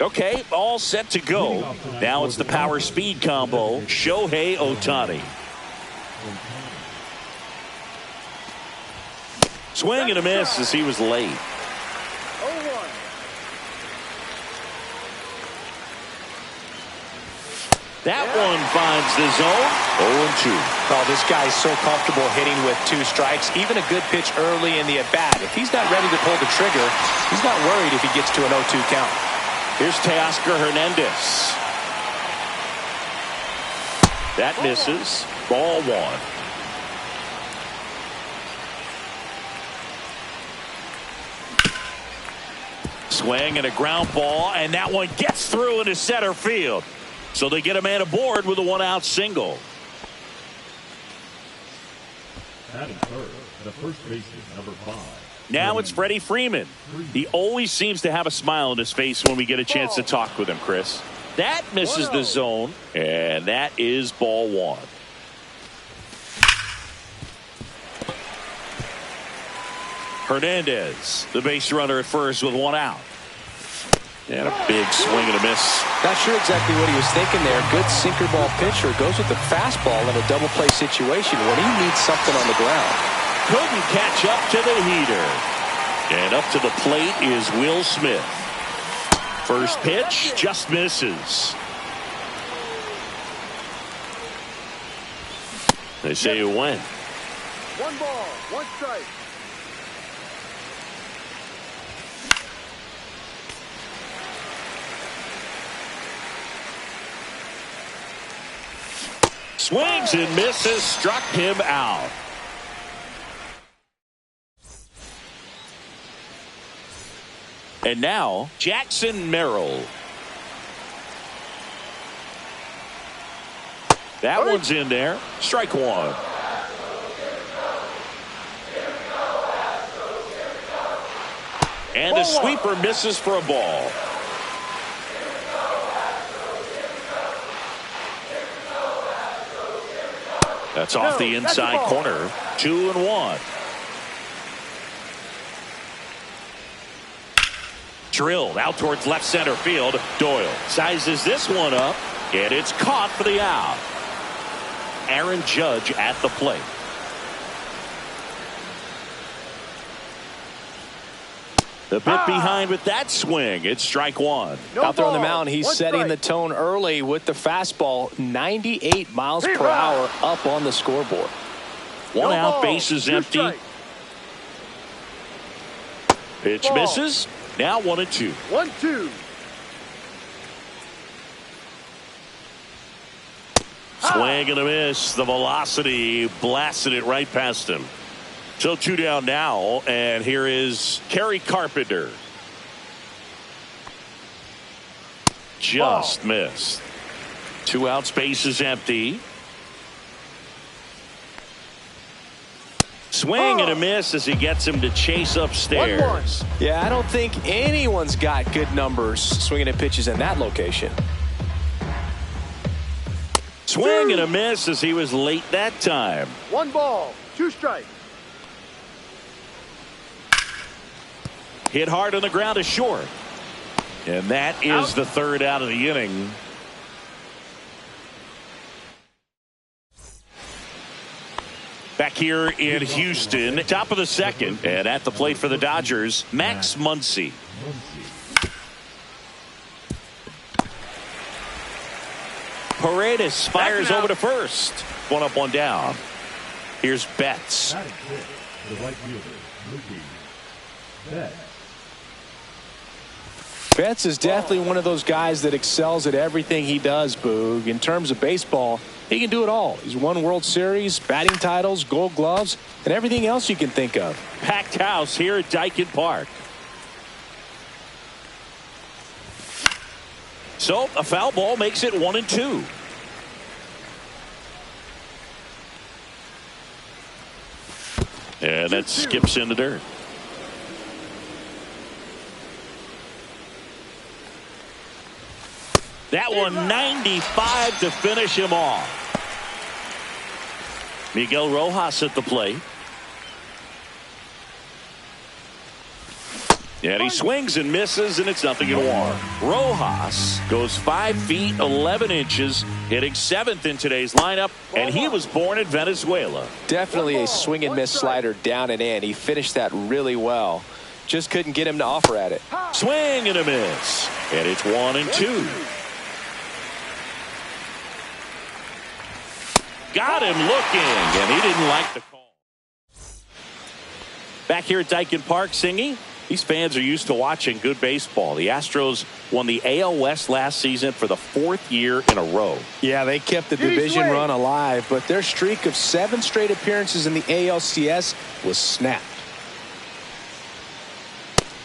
Okay, all set to go. Now it's the power speed combo. Shohei Swing and a miss as he was late. That one finds the zone. 0-2. Oh, this guy's so comfortable hitting with 2 strikes. Even a good pitch early in the at-bat. If he's not ready to pull the trigger, he's not worried if he gets to an 0-2 count. Here's Teoscar Hernandez. That misses. Ball 1. Swing and a ground ball, and that one gets through into center field. So they get a man aboard with a 1-out single. Batting third, the first baseman, number 5. Now it's Freddie Freeman. He always seems to have a smile on his face when we get a chance to talk with him, Chris. That misses the zone, and that is ball 1. Hernandez, the base runner at first with 1 out. And a big swing and a miss. Not sure exactly what he was thinking there. Good sinker ball pitcher goes with the fastball in a double play situation when he needs something on the ground. Couldn't catch up to the heater. And up to the plate is Will Smith. First pitch just misses. They say it went. 1 ball, 1 strike. Swings and misses, struck him out. And now Jackson Merrill. That one's in there. Strike 1. And the sweeper misses for a ball. That's off the inside corner. 2-1. Drilled out towards left center field. Doyle sizes this one up, and it's caught for the out. Aaron Judge at the plate. The bit behind with that swing. It's strike 1. Out there on the mound, he's setting the tone early with the fastball. 98 miles per hour up on the scoreboard. 1 out, base is empty. Pitch misses. Now 1-2. 1-2. Swing and a miss. The velocity blasted it right past him. So 2 down now, and here is Kerry Carpenter. Just missed. 2 outs, base is empty. Swing and a miss as he gets him to chase upstairs. Yeah, I don't think anyone's got good numbers swinging at pitches in that location. Swing and a miss as he was late that time. 1 ball, 2 strikes. Hit hard on the ground is short. And that is the 3rd out of the inning. Back here in Houston, top of the 2nd. And at the plate for the Dodgers, Max Muncy. Paredes fires over to first. 1 up, 1 down. Here's Betts. The right fielder, Mookie Betts. Betts is definitely one of those guys that excels at everything he does, Boog. In terms of baseball, he can do it all. He's won World Series, batting titles, Gold Gloves, and everything else you can think of. Packed house here at Dyken Park. So a foul ball makes it 1-2. And that skips in the dirt. That one 95 to finish him off. Miguel Rojas at the plate. And he swings and misses, and it's 0-1. Rojas goes 5 feet 11 inches, hitting 7th in today's lineup, and he was born in Venezuela. Definitely a swing and miss slider down and in. He finished that really well. Just couldn't get him to offer at it. Swing and a miss, and it's 1-2. Got him looking, and he didn't like the call. Back here at Daikin Park, Singy. These fans are used to watching good baseball. The Astros won the AL West last season for the 4th year in a row. Yeah, they kept the division run alive, but their streak of 7 straight appearances in the ALCS was snapped.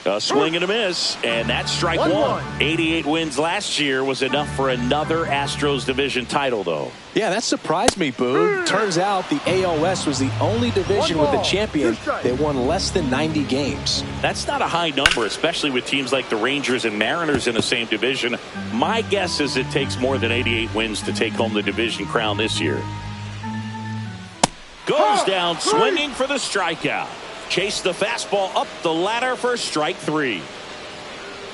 A swing and a miss, and that's strike 1. 88 wins last year was enough for another Astros division title, though. Yeah, that surprised me, Boo. Turns out the AL West was the only division with a champion that won less than 90 games. That's not a high number, especially with teams like the Rangers and Mariners in the same division. My guess is it takes more than 88 wins to take home the division crown this year. Goes down swinging for the strikeout. Chase the fastball up the ladder for strike 3.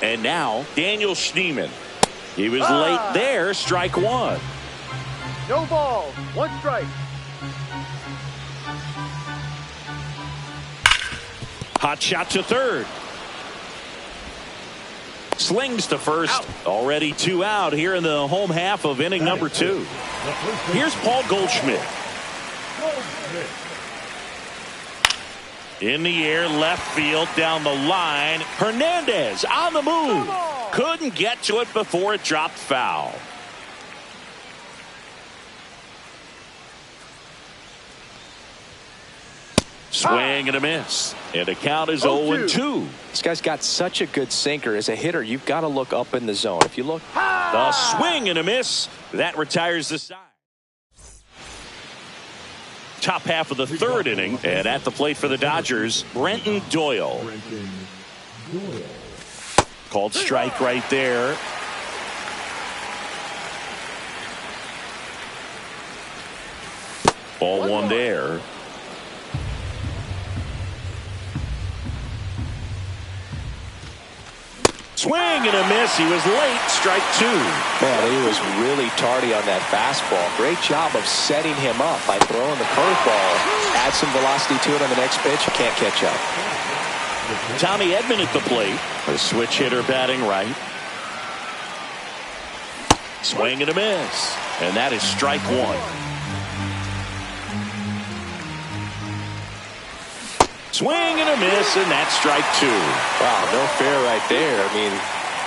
And now Daniel Schneemann. He was late there, strike 1. No ball, 1 strike. Hot shot to third. Slings to first. Out. Already 2 out here in the home half of inning number 2. Here's Paul Goldschmidt. In the air, left field, down the line. Hernandez on the move. Couldn't get to it before it dropped foul. Swing and a miss. And the count is 0-2. This guy's got such a good sinker. As a hitter, you've got to look up in the zone. If you look. The swing and a miss. That retires the side. Top half of the 3rd inning, and at the plate for the Dodgers, Brenton Doyle. Called strike right there. Ball 1 there. Swing and a miss. He was late. Strike 2. Man, he was really tardy on that fastball. Great job of setting him up by throwing the curveball. Add some velocity to it on the next pitch. You can't catch up. Tommy Edman at the plate. A switch hitter batting right. Swing and a miss. And that is strike 1. Swing and a miss, and that's strike 2. Wow, no fair right there. I mean,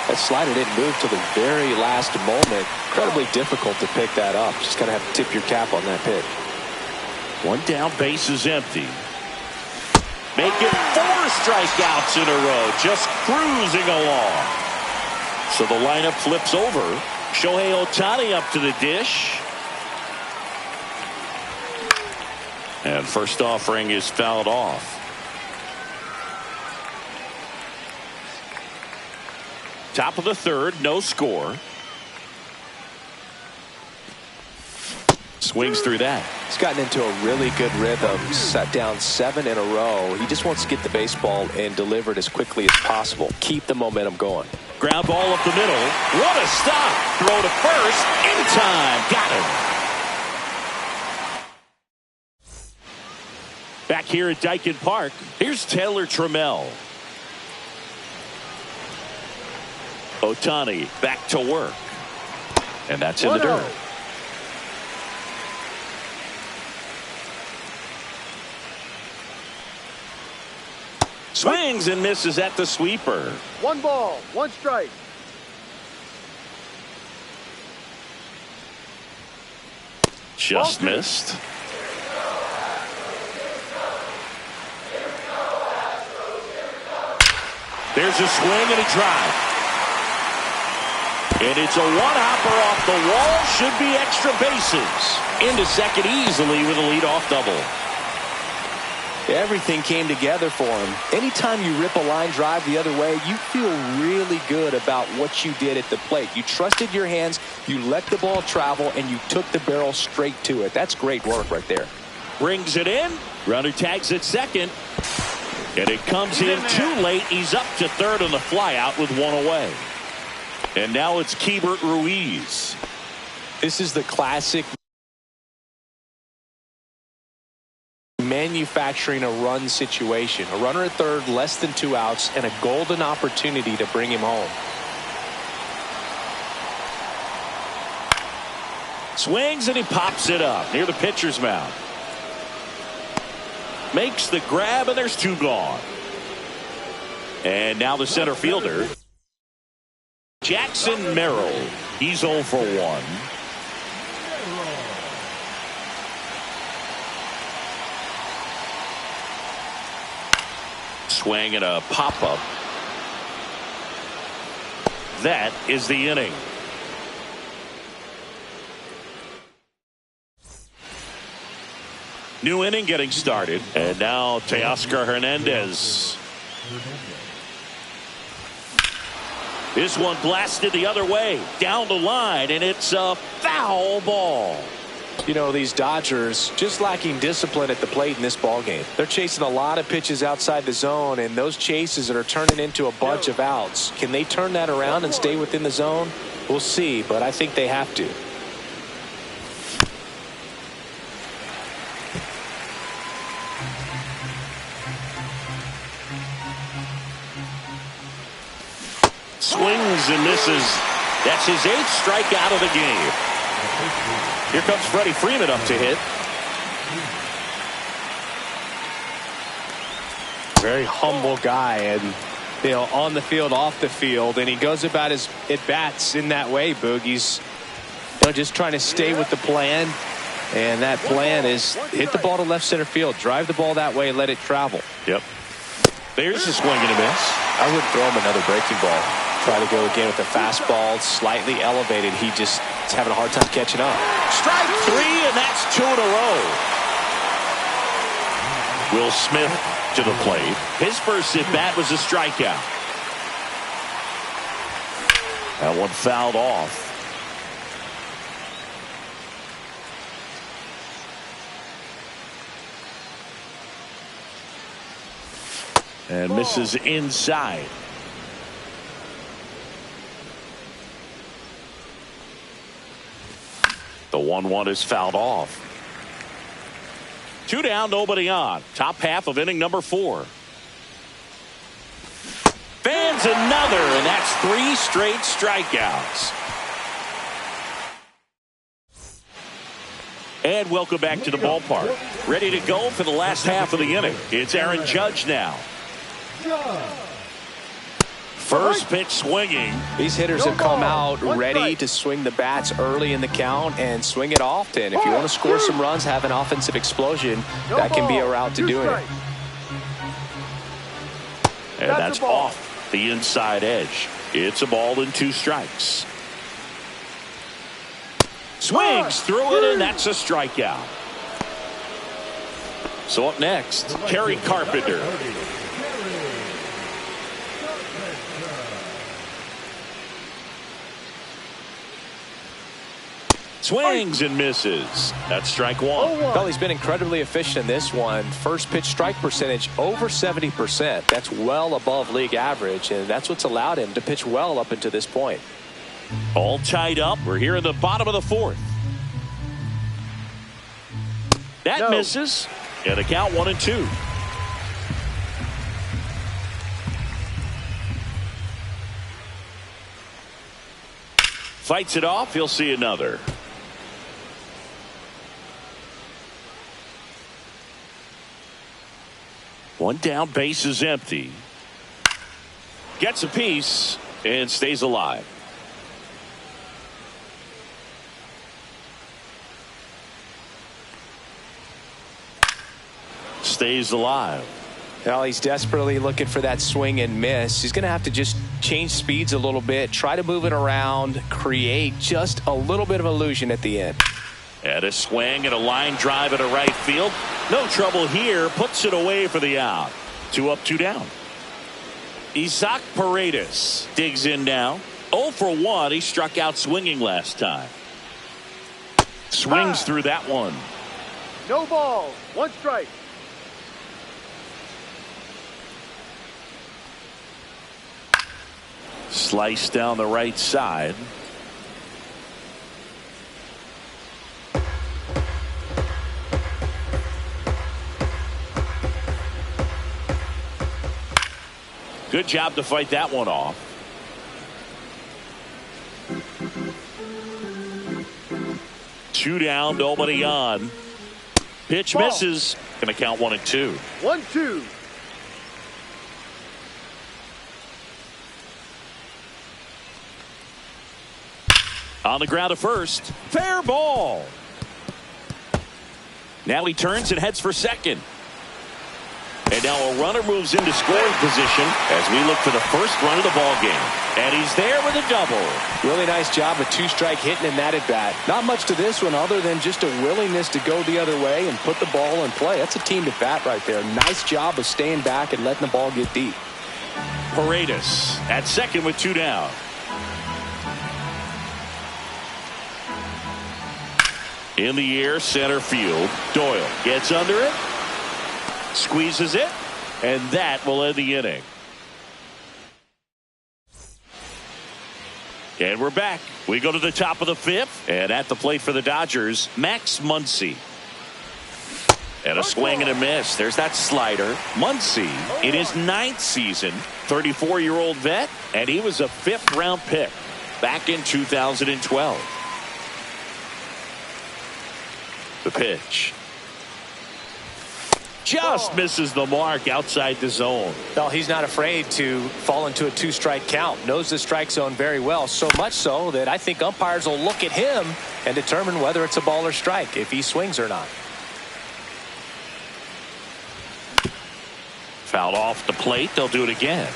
that slider didn't move till the very last moment. Incredibly difficult to pick that up. Just kind of have to tip your cap on that pitch. 1 down, base is empty. Make it 4 strikeouts in a row, just cruising along. So the lineup flips over. Shohei Ohtani up to the dish. And first offering is fouled off. Top of the 3rd, no score. Swings through that. He's gotten into a really good rhythm. Set down 7 in a row. He just wants to get the baseball and deliver it as quickly as possible. Keep the momentum going. Ground ball up the middle. What a stop. Throw to first. In time. Got him. Back here at Daikin Park, here's Taylor Trammell. Ohtani back to work. And that's in the dirt. Swings and misses at the sweeper. 1 ball, 1 strike. Just missed. There's a swing and a drive. And it's a one-hopper off the wall. Should be extra bases. Into second easily with a leadoff double. Everything came together for him. Anytime you rip a line drive the other way, you feel really good about what you did at the plate. You trusted your hands, you let the ball travel, and you took the barrel straight to it. That's great work right there. Brings it in. Runner tags at second. And it comes in too late. He's up to third on the flyout with one away. And now it's Keibert Ruiz. This is the classic manufacturing a run situation. A runner at third, less than 2 outs, and a golden opportunity to bring him home. Swings and he pops it up near the pitcher's mound. Makes the grab and there's 2 gone. And now the center fielder, Jackson Merrill. He's 0 for 1. Swing and a pop-up. That is the inning. New inning getting started. And now Teoscar Hernandez. This one blasted the other way. Down the line, and it's a foul ball. You know, these Dodgers just lacking discipline at the plate in this ballgame. They're chasing a lot of pitches outside the zone, and those chases are turning into a bunch of outs. Can they turn that around and stay within the zone? We'll see, but I think they have to. Swings and misses. That's his 8th strikeout of the game. Here comes Freddie Freeman up to hit. Very humble guy, and you know, on the field, off the field, and he goes about his at-bats in that way, Boog. He's just trying to stay with the plan, and that plan is hit the ball to left center field, drive the ball that way, let it travel. Yep. There's a swing and a miss. I wouldn't throw him another breaking ball. Try to go again with the fastball, slightly elevated. He just is having a hard time catching up. Strike 3, and that's 2 in a row. Will Smith to the plate. His first at bat was a strikeout. That one fouled off. And misses inside. The 1-1 is fouled off. 2 down, nobody on. Top half of inning number 4. Fans another, and that's 3 straight strikeouts. And welcome back to the ballpark. Ready to go for the last half of the inning. It's Aaron Judge now. First pitch swinging. These hitters have come out ready to swing the bats early in the count and swing it often. If you want to score some runs, have an offensive explosion, that can be a route to doing it. And that's off the inside edge. It's a ball and 2 strikes. Swings through it, and that's a strikeout. So up next, Kerry Carpenter. Swings and misses. That's strike 1. Well, he's been incredibly efficient in this one. First pitch strike percentage over 70%. That's well above league average, and that's what's allowed him to pitch well up until this point. All tied up. We're here in the bottom of the 4th. That misses. And a count 1-2. Fights it off. He'll see another. One down, base is empty. Gets a piece and stays alive. Stays alive. Well, he's desperately looking for that swing and miss. He's going to have to just change speeds a little bit, try to move it around, create just a little bit of illusion at the end. And a swing and a line drive at a right field. No trouble here. Puts it away for the out. 2 up, 2 down. Isaac Paredes digs in now. 0 for 1. He struck out swinging last time. Swings through that one. No ball. 1 strike. Slice down the right side. Good job to fight that one off. Two down, nobody on. Pitch Ball. misses. Going to count 1-2. 1-2. On the ground to first. Fair ball. Now he turns and heads for second. And now a runner moves into scoring position as we look for the first run of the ball game. And he's there with a double. Really nice job of two-strike hitting in that at bat. Not much to this one other than just a willingness to go the other way and put the ball in play. That's a team at bat right there. Nice job of staying back and letting the ball get deep. Paredes at second with 2 down. In the air, center field. Doyle gets under it. Squeezes it, and that will end the inning. And we're back. We go to the top of the 5th, and at the plate for the Dodgers, Max Muncy. And a swing and a miss. There's that slider. Muncy, in his 9th season, 34-year-old vet, and he was a 5th-round pick back in 2012. The pitch. Just misses the mark outside the zone. Well, he's not afraid to fall into a 2-strike count. Knows the strike zone very well, so much so that I think umpires will look at him and determine whether it's a ball or strike, if he swings or not. Fouled off the plate. They'll do it again.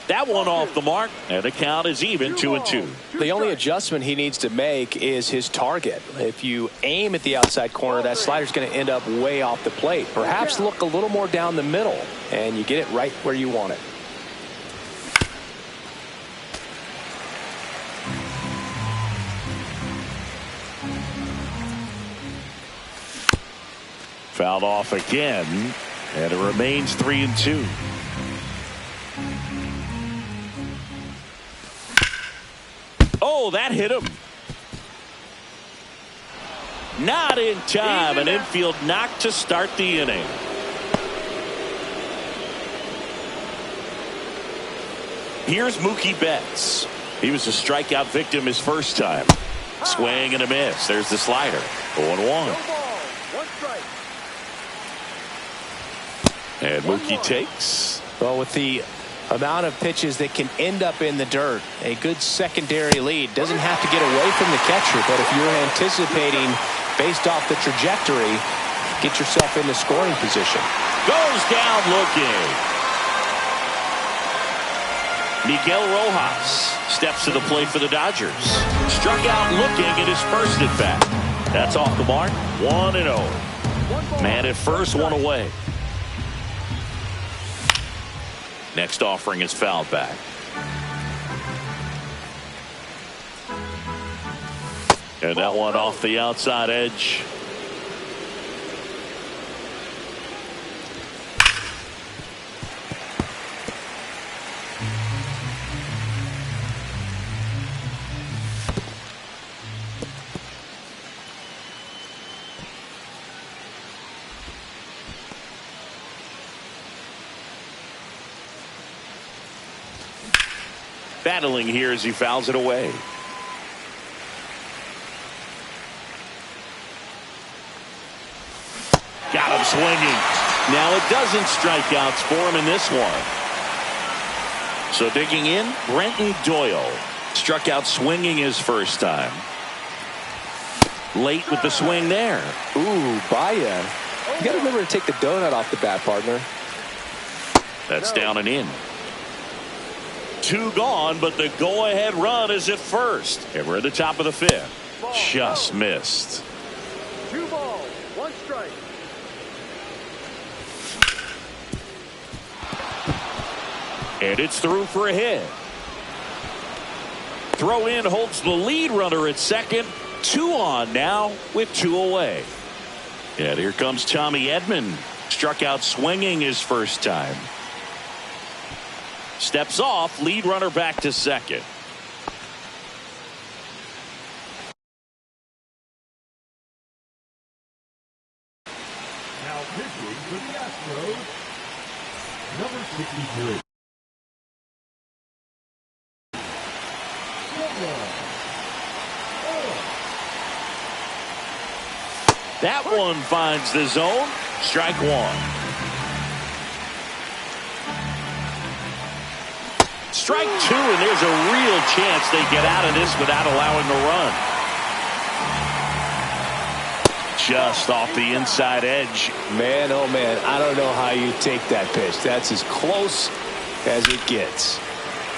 That one off the mark, and the count is even 2-2. The only adjustment he needs to make is his target. If you aim at the outside corner, that slider's going to end up way off the plate. Perhaps look a little more down the middle, and you get it right where you want it. Fouled off again, and it remains 3-2. Oh, that hit him. Not in time. An infield knock to start the inning. Here's Mookie Betts. He was a strikeout victim his first time. Swing and a miss. There's the slider. 0-1. And Mookie takes. Well, with the amount of pitches that can end up in the dirt, a good secondary lead. Doesn't have to get away from the catcher, but if you're anticipating based off the trajectory, get yourself into scoring position. Goes down looking. Miguel Rojas steps to the plate for the Dodgers. Struck out looking at his first at bat. That's off the mark. 1-0. Man at first, one away. Next offering is fouled back. And that one off the outside edge. Battling here as he fouls it away. Got him swinging. Now it doesn't strikeouts for him in this one. So digging in, Brenton Doyle. Struck out swinging his first time. Late with the swing there. Ooh, Baya. You got to remember to take the donut off the bat, partner. That's down and in. 2 gone, but the go-ahead run is at first. And we're at the top of the 5th. Just missed. 2 balls, 1 strike. And it's through for a hit. Throw in holds the lead runner at second. 2 on now with 2 away. And here comes Tommy Edman. struck out swinging his first time. Steps off, lead runner back to second. Now pitching for the Astros, number 63. That one finds the zone. Strike one. Strike two, and there's a real chance they get out of this without allowing a run. Just off the inside edge. Man, oh man, I don't know how you take that pitch. That's as close as it gets.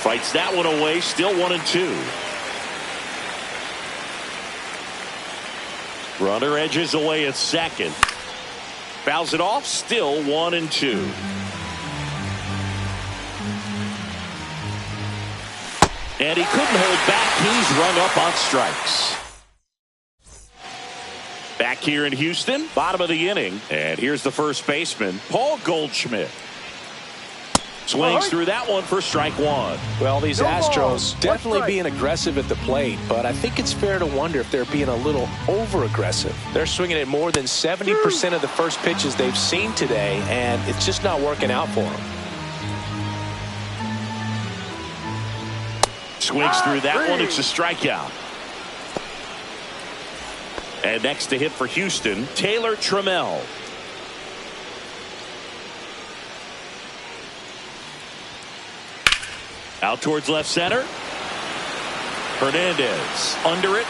Fights that one away, still 1-2. Runner edges away at second. Fouls it off, still 1-2. And he couldn't hold back. He's rung up on strikes. Back here in Houston, bottom of the inning. And here's the first baseman, Paul Goldschmidt. Swings through that one for strike one. Well, these Astros definitely being aggressive at the plate, but I think it's fair to wonder if they're being a little over-aggressive. They're swinging at more than 70% of the first pitches they've seen today, and it's just not working out for them. Swings through that one. It's a strikeout. And next to hit for Houston, Taylor Trammell. Out towards left center. Hernandez under it.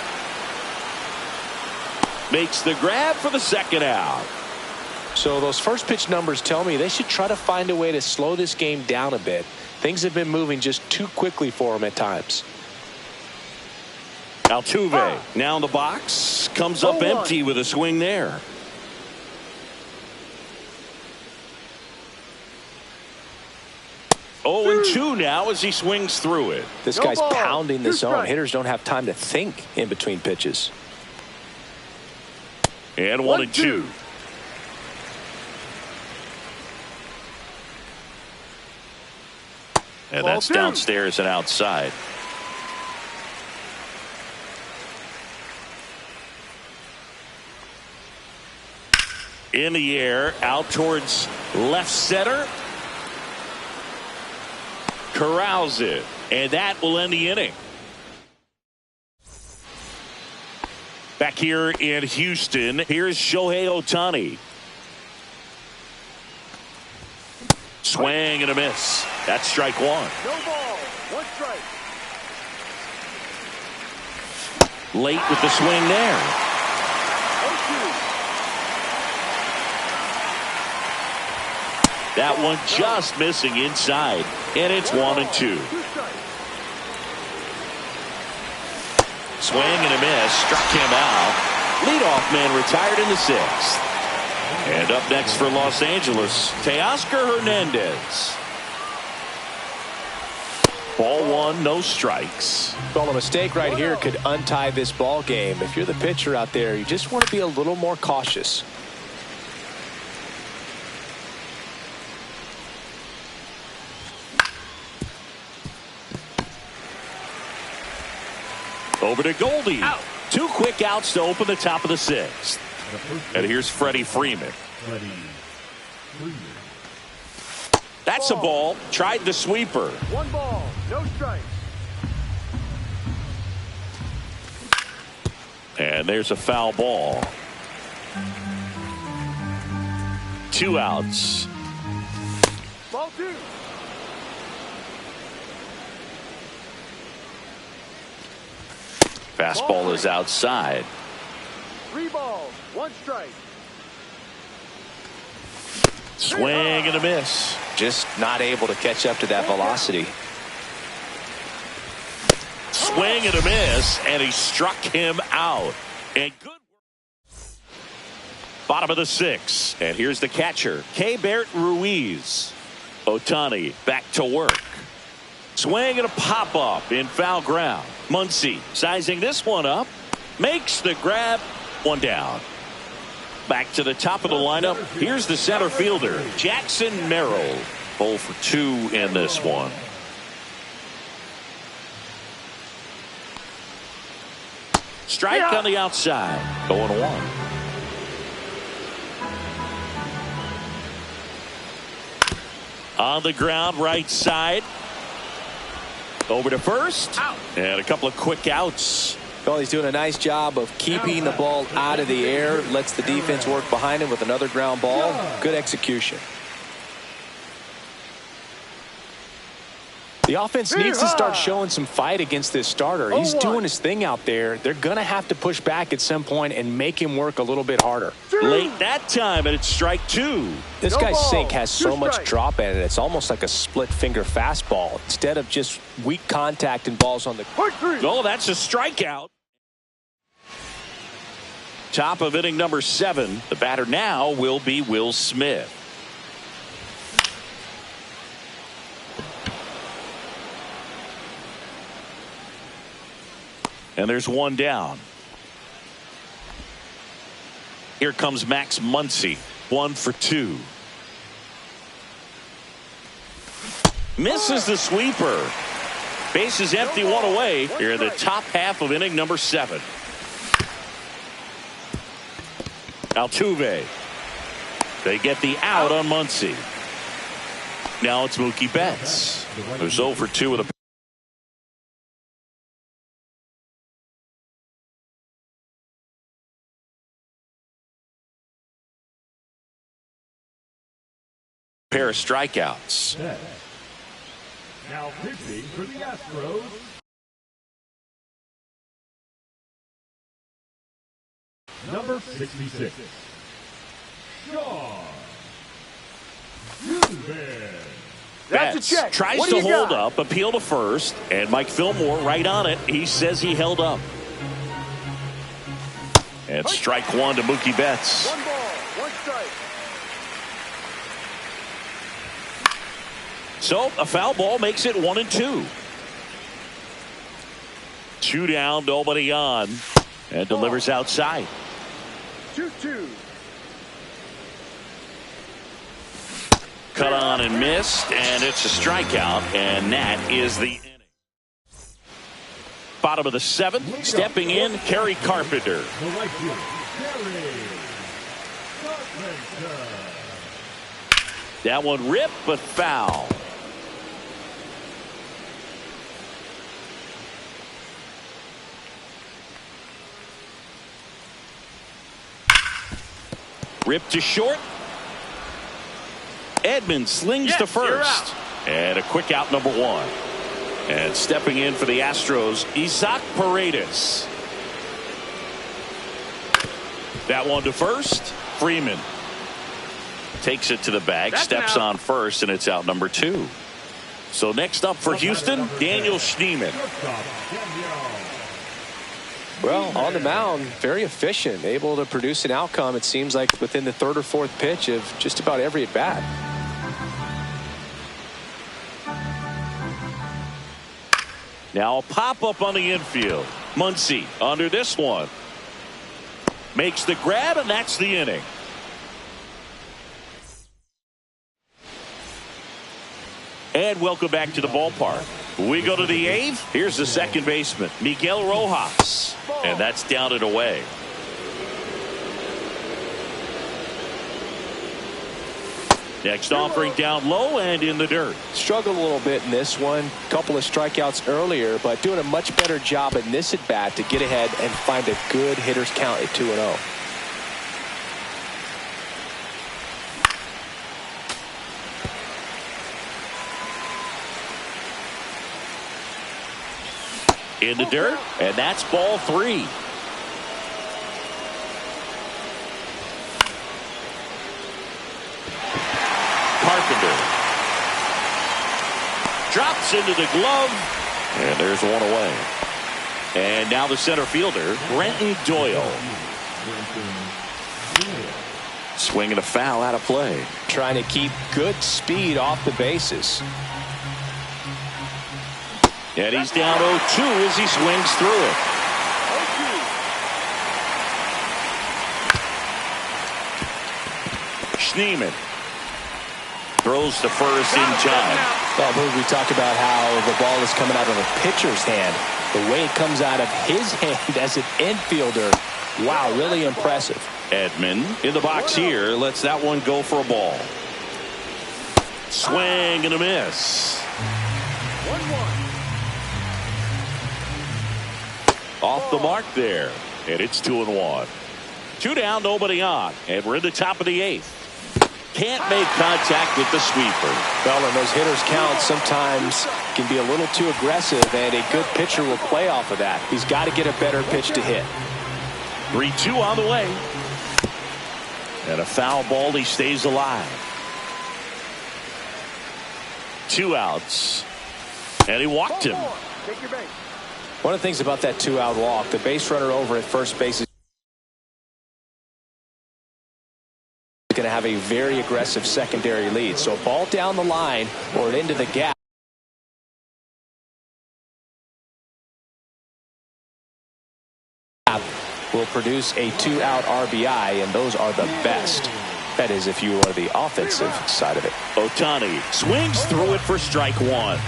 Makes the grab for the second out. So those first pitch numbers tell me they should try to find a way to slow this game down a bit. Things have been moving just too quickly for them at times. Altuve now in the box. Comes up empty with a swing there. Oh, and 2 now as he swings through it. This guy's pounding the zone. Hitters don't have time to think in between pitches. And 1-2. And that's downstairs and outside. In the air, out towards left center. Corrals it, and that will end the inning. Back here in Houston, here's Shohei Ohtani. Swing and a miss. That's strike one. No ball, 1 strike. Late with the swing there. 0-2. That one just missing inside, and it's 1-2. Swing and a miss, struck him out. Leadoff man retired in the 6th. And up next for Los Angeles, Teoscar Hernandez. Ball 1, no strikes. Well, a mistake right here could untie this ball game. If you're the pitcher out there, you just want to be a little more cautious. Over to Goldie. Out. 2 quick outs to open the top of the 6th. And here's Freddie Freeman. That's a ball. Tried the sweeper. 1 ball, no strikes. And there's a foul ball. 2 outs. Ball 2. Fastball is outside. 3 balls, 1 strike. Swing and a miss. Just not able to catch up to that velocity. Swing and a miss, and he struck him out. And good work. Bottom of the 6th, and here's the catcher, Keibert Ruiz. Ohtani back to work. Swing and a pop-up in foul ground. Muncy sizing this one up. Makes the grab. 1 down. Back to the top of the lineup. Here's the center fielder, Jackson Merrill. 0 for 2 in this one. Strike on the outside. 0-1. On the ground, right side. Over to first. Out. And a couple of quick outs. Well, he's doing a nice job of keeping the ball out of the air. Lets the defense work behind him with another ground ball. Good execution. The offense needs to start showing some fight against this starter. He's doing his thing out there. They're going to have to push back at some point and make him work a little bit harder. Late that time, and it's strike 2. This guy's sink has so much drop in it. It's almost like a split finger fastball instead of just weak contact and balls on the. Oh, that's a strikeout. Top of inning number 7. The batter now will be Will Smith. And there's one down. Here comes Max Muncy. 1 for 2. Misses the sweeper. Base is empty, 1 away. Here in the top half of inning number 7. Altuve. They get the out on Muncy. Now it's Mookie Betts, who's 0 for 2 with a pair of strikeouts. Now pitching for the Astros, number 66, show25. Betts tries to hold up, appeal to first, and Mike Fillmore right on it. He says he held up. And strike 1 to Mookie Betts. 1 ball, 1 strike. So a foul ball makes it 1-2. 2 down, nobody on, and delivers outside. 2-2. Cut on and missed, and it's a strikeout, and that is the inning. Bottom of the 7th, stepping in, Kerry Carpenter. The right fielder, Kerry Carpenter. That one ripped, but foul. Ripped to short. Edmonds slings to first. And a quick out, number 1. And stepping in for the Astros, Isaac Paredes. That one to first. Freeman takes it to the bag, steps on first, and it's out number 2. So next up for Houston, Daniel Schneemann. Well, on the mound, very efficient, able to produce an outcome, it seems like, within the 3rd or 4th pitch of just about every at bat. Now a pop-up on the infield. Muncy under this one. Makes the grab, and that's the inning. And welcome back to the ballpark. We go to the 8th. Here's the second baseman, Miguel Rojas. And that's down and away. Next offering down low and in the dirt. Struggled a little bit in this one. Couple of strikeouts earlier, but doing a much better job in this at bat to get ahead and find a good hitter's count at 2-0. In the dirt, and that's ball 3. Carpenter drops into the glove, and there's one away. And now the center fielder, Brenton Doyle. Swinging a foul out of play. Trying to keep good speed off the bases. And he's down 0-2 as he swings through it. Neiman. Throws to first in time. Well, we talked about how the ball is coming out of a pitcher's hand. The way it comes out of his hand as an infielder, wow, really impressive. Edman in the box here. Lets that one go for a ball. Swing and a miss. 1-1. Off the mark there. And it's 2-1. 2 down, nobody on. And we're in the top of the 8th. Can't make contact with the sweeper. Well, when those hitters count, sometimes can be a little too aggressive, and a good pitcher will play off of that. He's got to get a better pitch to hit. 3-2 on the way. And a foul ball. He stays alive. 2 outs. And he walked him. Take your base. One of the things about that 2-out walk, the base runner over at first base is going to have a very aggressive secondary lead. So a ball down the line or into the gap will produce a 2-out RBI, and those are the best. That is, if you are the offensive side of it. Ohtani swings through it for strike 1.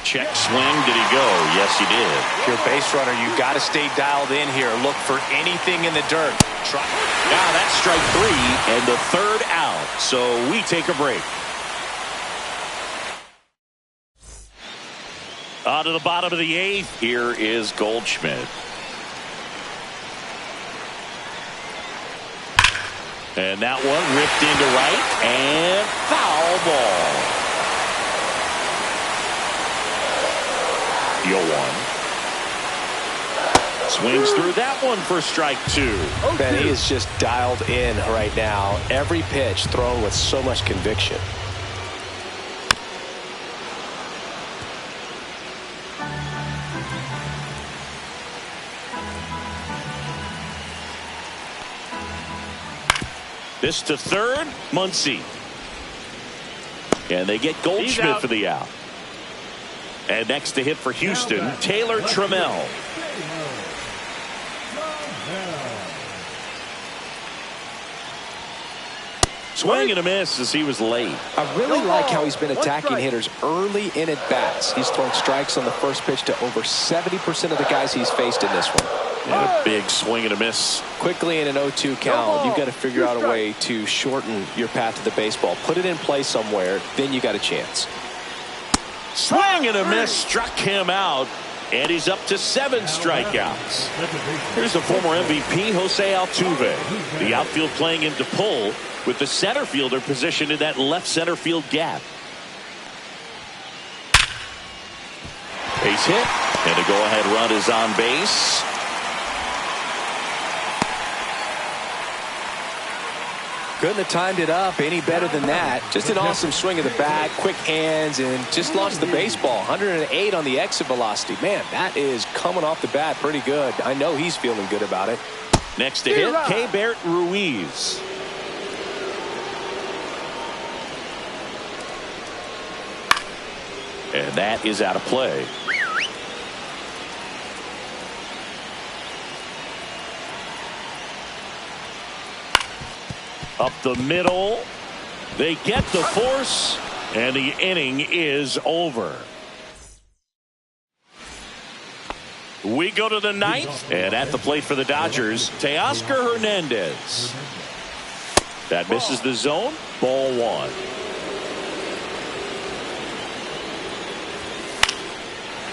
Check swing. Did he go? Yes, he did. If you're a base runner, you got to stay dialed in here. Look for anything in the dirt. Now that's strike 3 and the 3rd out. So we take a break. On to the bottom of the 8th. Here is Goldschmidt. And that one ripped into right and foul ball. 0-1. Swings through that one for strike 2. Man, he is just dialed in right now. Every pitch thrown with so much conviction. This to third, Muncy. And they get Goldschmidt for the out. And next to hit for Houston, Taylor Trammell. Swing and a miss as he was late. I really like how he's been attacking hitters early in at bats. He's thrown strikes on the first pitch to over 70% of the guys he's faced in this one. And a big swing and a miss. Quickly in an 0-2 count, you've got to figure out a way to shorten your path to the baseball. Put it in play somewhere, then you got a chance. Swing and a miss, struck him out, and he's up to 7 strikeouts. Here's the former MVP, Jose Altuve. The outfield playing him to pull, with the center fielder positioned in that left center field gap. Base hit, and a go-ahead run is on base. Couldn't have timed it up any better than that. Just an awesome swing of the bat, quick hands, and just launched the baseball. 108 on the exit velocity. Man, that is coming off the bat pretty good. I know he's feeling good about it. Next to hit, Keibert Ruiz. And that is out of play. Up the middle. They get the force, and the inning is over. We go to the 9th, and at the plate for the Dodgers, Teoscar Hernandez. That misses the zone. Ball 1.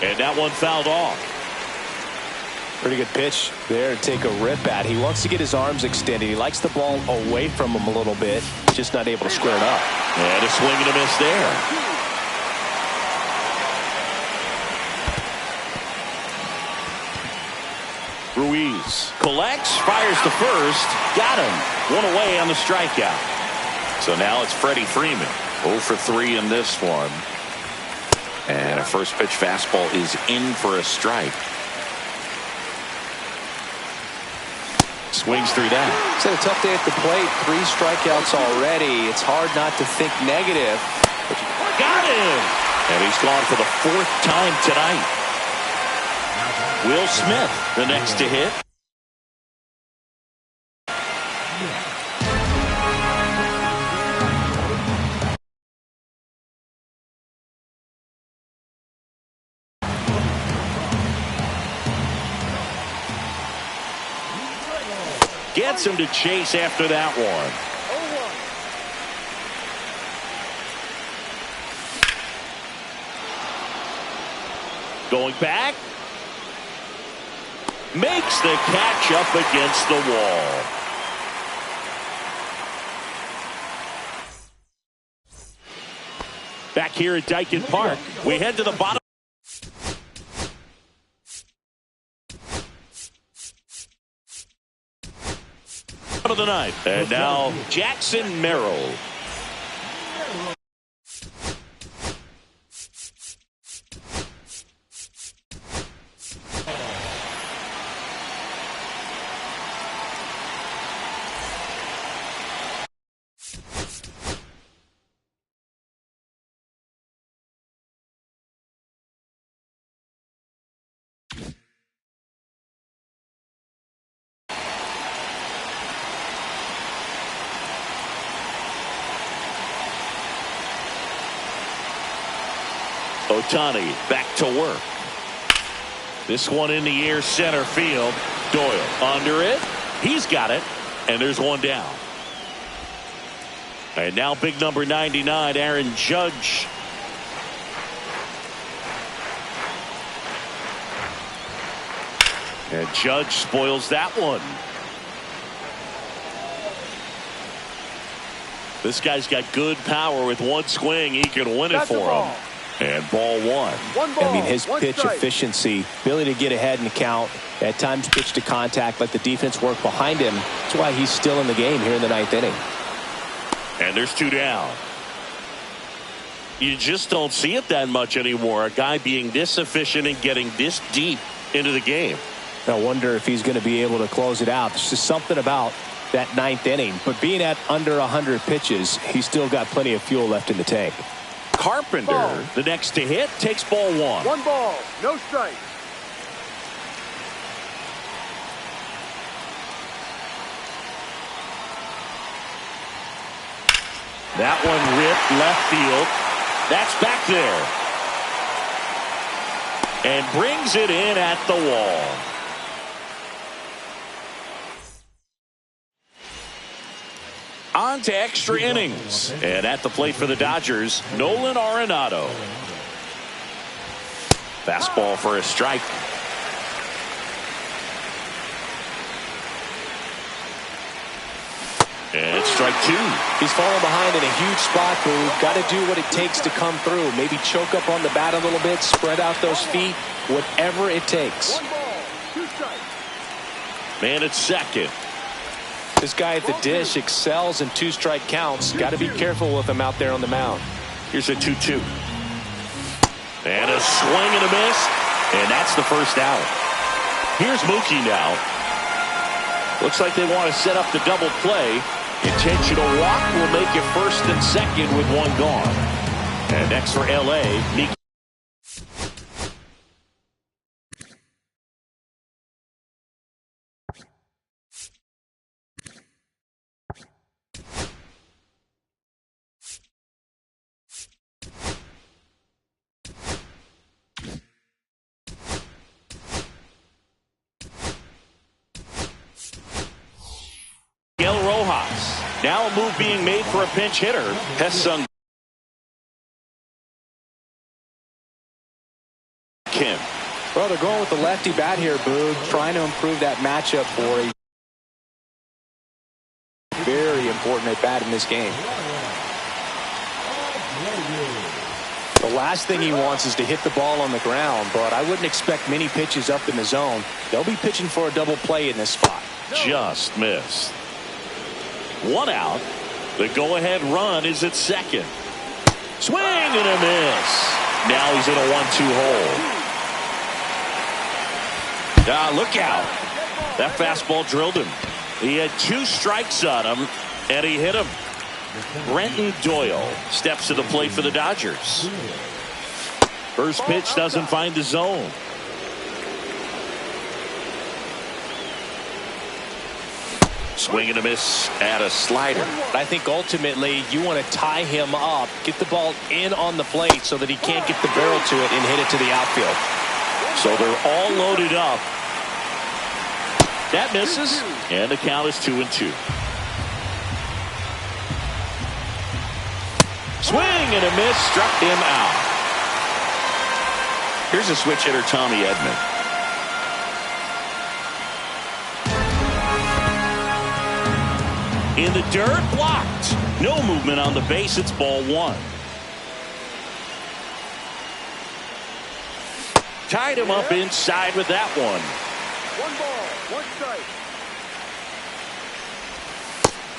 And that one fouled off. Pretty good pitch there to take a rip at. He wants to get his arms extended. He likes the ball away from him a little bit. Just not able to square it up. And a swing and a miss there. Ruiz collects, fires to first. Got him. One away on the strikeout. So now it's Freddie Freeman. 0 for 3 in this one. And a first pitch fastball is in for a strike. Swings through that. It's had a tough day at the plate. 3 strikeouts already. It's hard not to think negative. Got him! And he's gone for the 4th time tonight. Will Smith, the next to hit. gets him to chase after that one. 0-1. Going back. Makes the catch up against the wall. Back here at Dyken Park, we head to the bottom of the ninth. And now Jackson Merrill. Ohtani back to work. This one in the air, center field. Doyle under it. He's got it. And there's one down. And now big number 99, Aaron Judge. And Judge spoils that one. This guy's got good power. With one swing, he can win it for him. And ball one. I mean, his pitch efficiency, ability to get ahead in the count, at times pitch to contact, let the defense work behind him. That's why he's still in the game here in the ninth inning. And there's two down. You just don't see it that much anymore. A guy being this efficient and getting this deep into the game. I wonder if he's going to be able to close it out. There's just something about that ninth inning. But being at under 100 pitches, he's still got plenty of fuel left in the tank. Carpenter, the next to hit, takes ball one. 1 ball, no strike. That one ripped left field. That's back there. And brings it in at the wall. On to extra innings. And at the plate for the Dodgers, Nolan Arenado. Fastball for a strike. And strike two. He's falling behind in a huge spot, Boo. Got to do what it takes to come through. Maybe choke up on the bat a little bit, spread out those feet, whatever it takes. 1 ball, 2 strikes. Man at second. This guy at the dish excels in 2-strike counts. Got to be careful with him out there on the mound. Here's a 2-2. And a swing and a miss. And that's the first out. Here's Mookie now. Looks like they want to set up the double play. Intentional walk will make you first and second with one gone. And next for L.A., Miguel Rojas. Now a move being made for a pinch hitter. Hesung Kim. Well, they're going with the lefty bat here, Boog, trying to improve that matchup for a very important at bat in this game. The last thing he wants is to hit the ball on the ground, but I wouldn't expect many pitches up in the zone. They'll be pitching for a double play in this spot. Just missed. One out. The go-ahead run is at second. Swing and a miss. Now he's in a 1-2 hole. Look out. That fastball drilled him. He had 2 strikes on him, and he hit him. Brenton Doyle steps to the plate for the Dodgers. First pitch doesn't find the zone. Swing and a miss at a slider. I think ultimately you want to tie him up, get the ball in on the plate so that he can't get the barrel to it and hit it to the outfield. So they're all loaded up. That misses, and the count is 2-2. Swing and a miss, struck him out. Here's a switch hitter, Tommy Edman. In the dirt, blocked. No movement on the base. It's ball one. Tied him up inside with that one. 1 ball, 1 strike.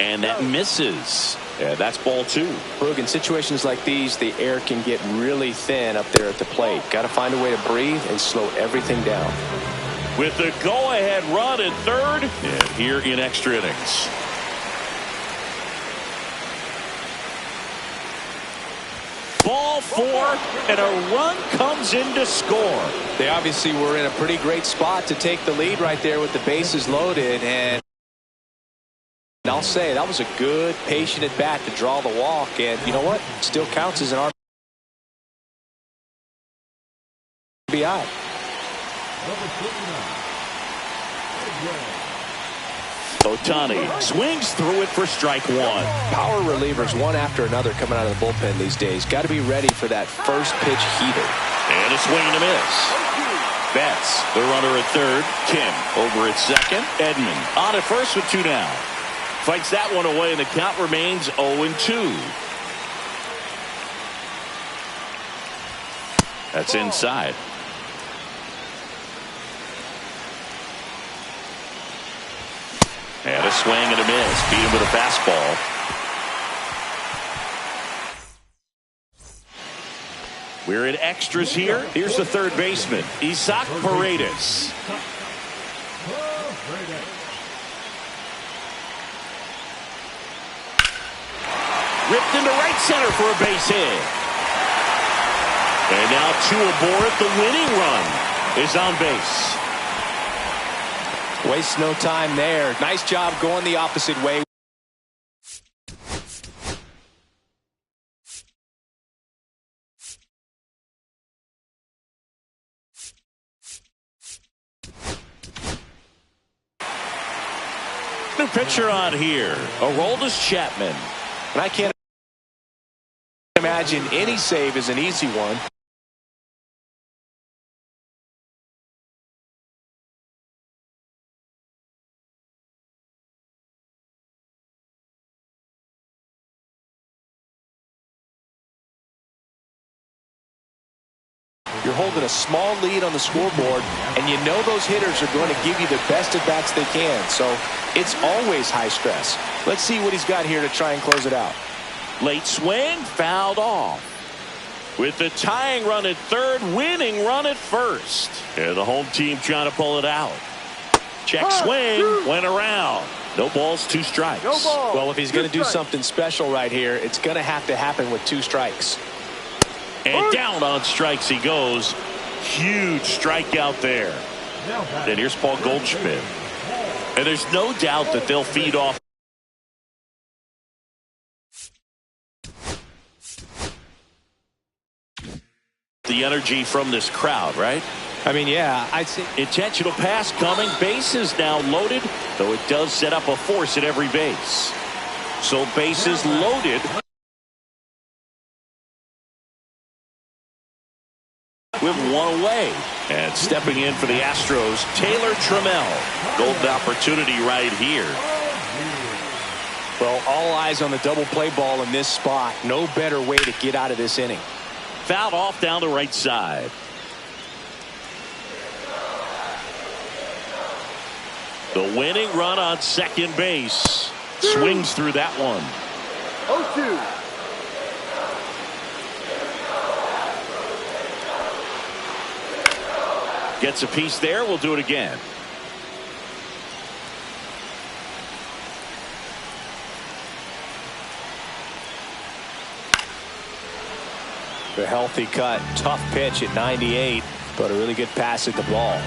And that misses. Yeah, that's ball two. Boog, in situations like these, the air can get really thin up there at the plate. Got to find a way to breathe and slow everything down. With the go-ahead run at third, and here in extra innings. Ball four, and a run comes in to score. They obviously were in a pretty great spot to take the lead right there with the bases loaded, and I'll say that was a good, patient at bat to draw the walk, and you know what? Still counts as an RBI. Ohtani swings through it for strike one. Power relievers one after another coming out of the bullpen these days. Got to be ready for that first pitch heater. And a swing and a miss. Betts, the runner at third. Kim over at second. Edman on at first with 2 down. Fights that one away, and the count remains 0-2. That's inside. And a swing and a miss. Beat him with a fastball. We're in extras here. Here's the third baseman, Isaac Paredes. Ripped into right center for a base hit. And now 2 aboard. The winning run is on base. Waste no time there. Nice job going the opposite way. New pitcher on here, Aroldis Chapman. And I can't imagine any save is an easy one. You're holding a small lead on the scoreboard, and you know those hitters are going to give you the best at-bats they can, so it's always high stress. Let's see what he's got here to try and close it out. Late swing, fouled off. With the tying run at third, winning run at first. And the home team trying to pull it out. Check swing, went around. No balls, 2 strikes. No ball. Well, if he's going to do something special right here, it's going to have to happen with 2 strikes. And down on strikes he goes. Huge strikeout there. And here's Paul Goldschmidt. And there's no doubt that they'll feed off the energy from this crowd, right? I mean, yeah, I'd say Intentional pass coming. Bases now loaded, though it does set up a force at every base. So bases loaded with 1 away. And stepping in for the Astros, Taylor Trammell. Golden opportunity right here. well, all eyes on the double play ball in this spot. No better way to get out of this inning. Fouled off down the right side. The winning run on second base. Swings through that one. 0-2. Gets a piece there. We'll do it again. A healthy cut. Tough pitch at 98, but a really good pass at the ball.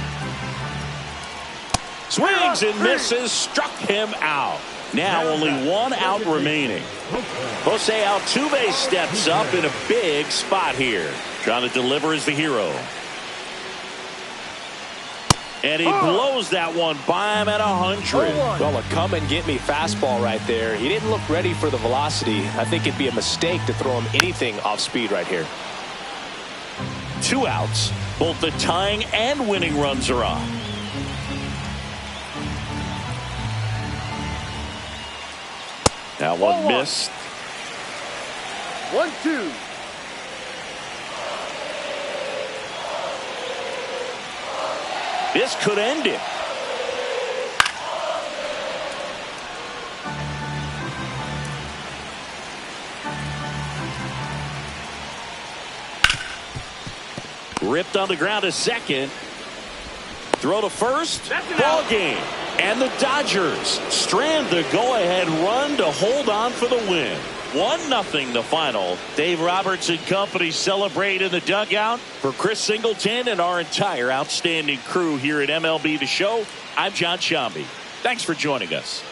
Swings and misses. Struck him out. Now only 1 out remaining. Jose Altuve steps up in a big spot here. Trying to deliver as the hero. And he blows that one by him at 100. Well, a come-and-get-me fastball right there. He didn't look ready for the velocity. I think it'd be a mistake to throw him anything off speed right here. 2 outs. Both the tying and winning runs are on. That one missed. 1-2. This could end it. Ripped on the ground to second. Throw to first. Ball game. And the Dodgers strand the go-ahead run to hold on for the win. 1-0 the final. Dave Roberts and company celebrate in the dugout. For Chris Singleton and our entire outstanding crew here at MLB The Show, I'm John Shambi. Thanks for joining us.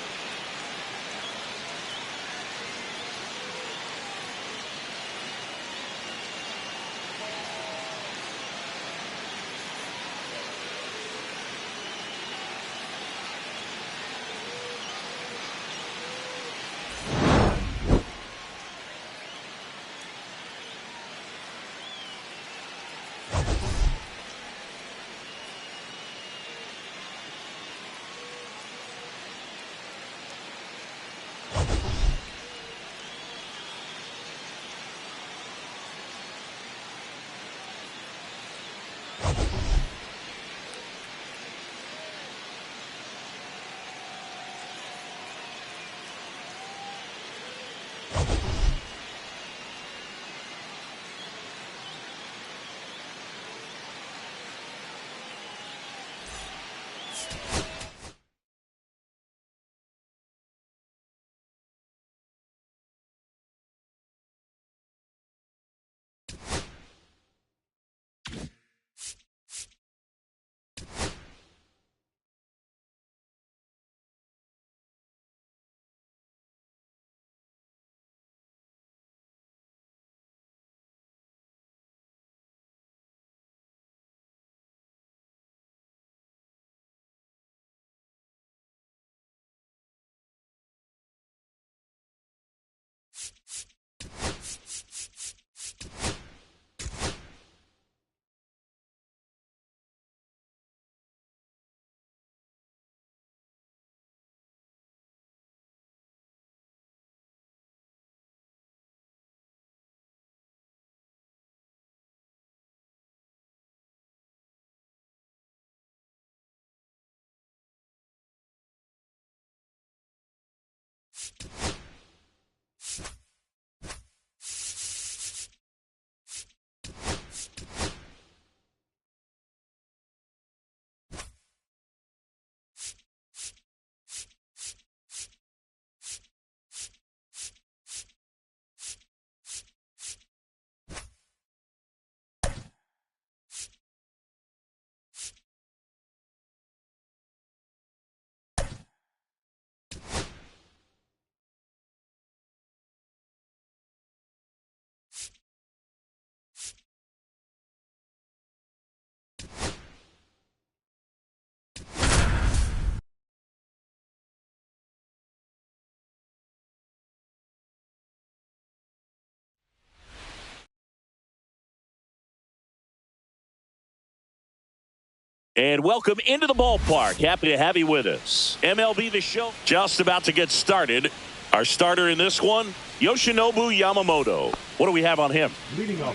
And welcome into the ballpark. Happy to have you with us. MLB The Show just about to get started. Our starter in this one, Yoshinobu Yamamoto. What do we have on him?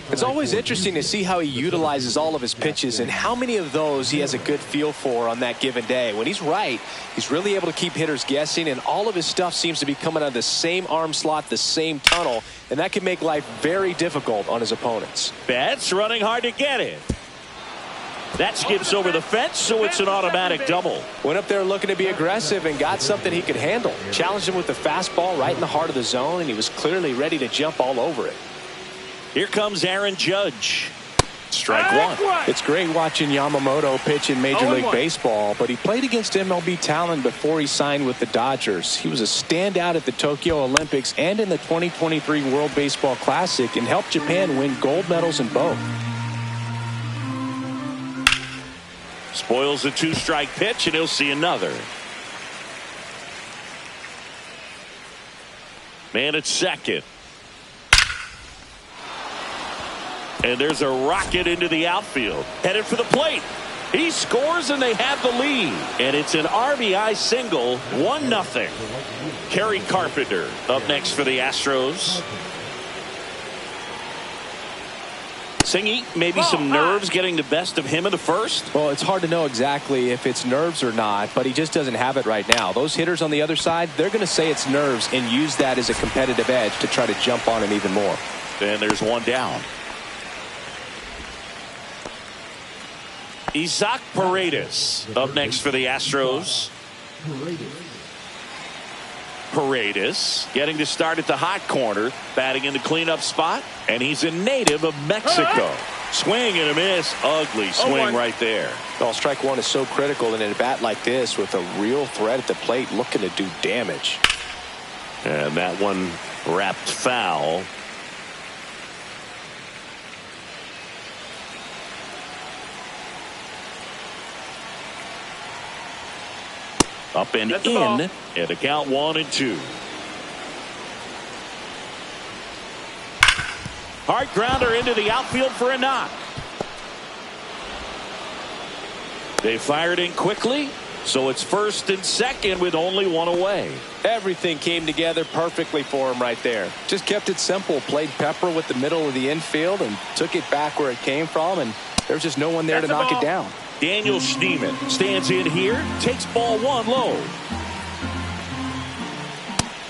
It's always interesting to see how he utilizes all of his pitches and how many of those he has a good feel for on that given day. When he's right, he's really able to keep hitters guessing, and all of his stuff seems to be coming out of the same arm slot, the same tunnel, and that can make life very difficult on his opponents. Betts running hard to get it. That skips over the fence, so it's an automatic double. Went up there looking to be aggressive and got something he could handle. Challenged him with the fastball right in the heart of the zone, and he was clearly ready to jump all over it. Here comes Aaron Judge. Strike one. It's great watching Yamamoto pitch in Major League Baseball, but he played against MLB talent before he signed with the Dodgers. He was a standout at the Tokyo Olympics and in the 2023 World Baseball Classic and helped Japan win gold medals in both. Spoils a 2-strike pitch, and he'll see another. Man at second. And there's a rocket into the outfield. Headed for the plate. He scores, and they have the lead. And it's an RBI single, 1-0. Kerry Carpenter up next for the Astros. Singy, maybe some nerves getting the best of him in the first. Well, it's hard to know exactly if it's nerves or not, but he just doesn't have it right now. Those hitters on the other side, they're going to say it's nerves and use that as a competitive edge to try to jump on him even more. And there's one down. Isaac Paredes up next for the Astros. Paredes getting to start at the hot corner, batting in the cleanup spot, and he's a native of Mexico. Swing and a miss. Ugly swing right there. Well, strike one is so critical in a bat like this with a real threat at the plate looking to do damage. And that one wrapped foul. Up and in, and a count 1-2. Hard grounder into the outfield for a knock. They fired in quickly, so it's first and second with only one away. Everything came together perfectly for him right there. Just kept it simple, played pepper with the middle of the infield and took it back where it came from, and there's just no one there to knock it down. Daniel Schneemann stands in here, takes ball one low.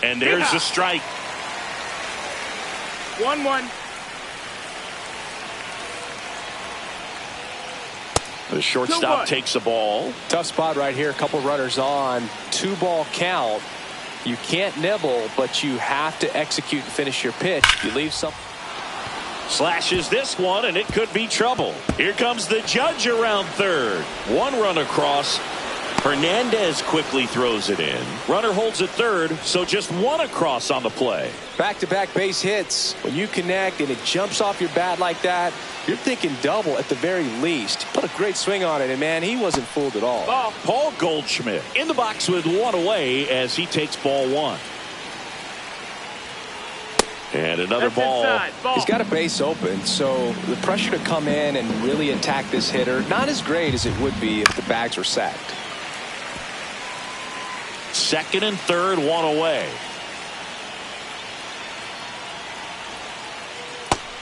And there's the strike. 1-1. The shortstop takes the ball. Tough spot right here. A couple runners on. 2-ball count. You can't nibble, but you have to execute and finish your pitch. You leave some. Slashes this one, and it could be trouble. Here comes the judge around third. One run across. Hernandez quickly throws it in. Runner holds at third, so just one across on the play. Back-to-back base hits. When you connect and it jumps off your bat like that, you're thinking double at the very least. Put a great swing on it, and man, he wasn't fooled at all. Paul Goldschmidt in the box with one away as he takes ball one. And another ball. He's got a base open, so the pressure to come in and really attack this hitter, not as great as it would be if the bags were sacked. Second and third, one away.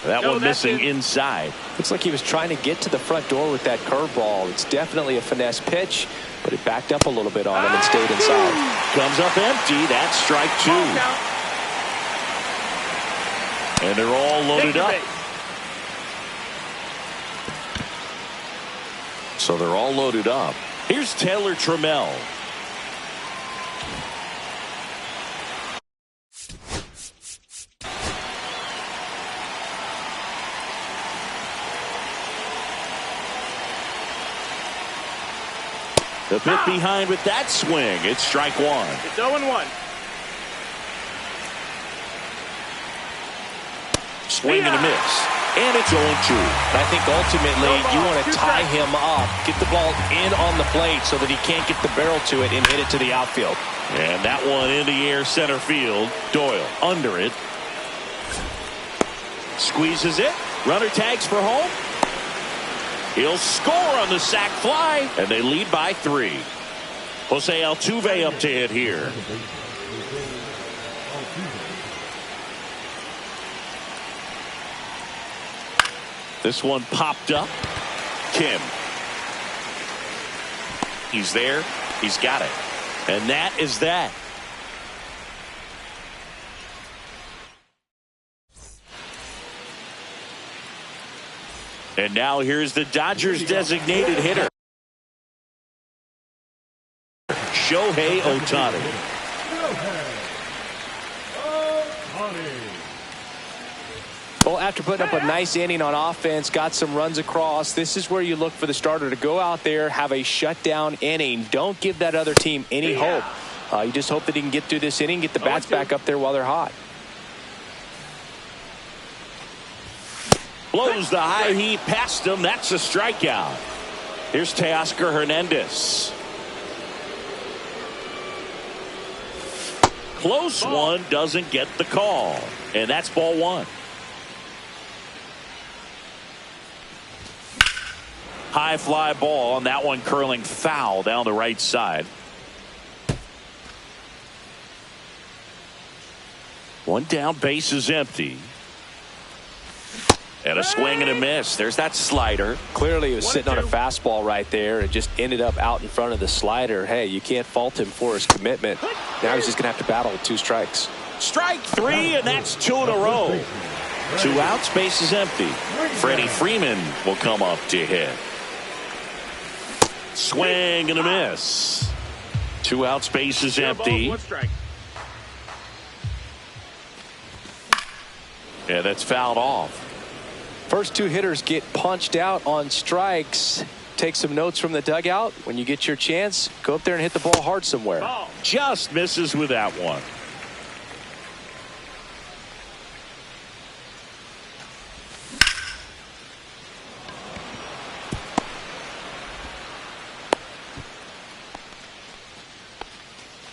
That one missing inside. Looks like he was trying to get to the front door with that curveball. It's definitely a finesse pitch, but it backed up a little bit on him and stayed inside. Comes up empty. That's strike two. And they're all loaded up. So they're all loaded up. Here's Taylor Trammell. The pit behind with that swing. It's strike one. It's 0-1. Swing and a miss. And it's 0-2. I think ultimately you want to tie him up, get the ball in on the plate so that he can't get the barrel to it and hit it to the outfield. And that one in the air center field. Doyle under it. Squeezes it. Runner tags for home. He'll score on the sac fly, and they lead by 3. Jose Altuve up to hit here. This one popped up. Kim. He's there. He's got it. And that is that. And now here's the Dodgers designated hitter, Shohei Ohtani. Well, after putting up a nice inning on offense, got some runs across, this is where you look for the starter to go out there, have a shutdown inning. Don't give that other team any hope. You just hope that he can get through this inning, get the bats back up there while they're hot. Blows the high heat past him. That's a strikeout. Here's Teoscar Hernandez. Close one, doesn't get the call. And that's ball one. High fly ball, and that one curling foul down the right side. One down, base is empty. And a swing and a miss. There's that slider. Clearly he was sitting on a fastball right there and just ended up out in front of the slider. Hey, you can't fault him for his commitment. Now he's just going to have to battle with 2 strikes. Strike 3, and that's 2 in a row. 2 outs, base is empty. Freddie Freeman will come up to hit. Swing and a miss. 2 outs, base is empty. Yeah, that's fouled off. First 2 hitters get punched out on strikes. Take some notes from the dugout. When you get your chance, go up there and hit the ball hard somewhere. Just misses with that one.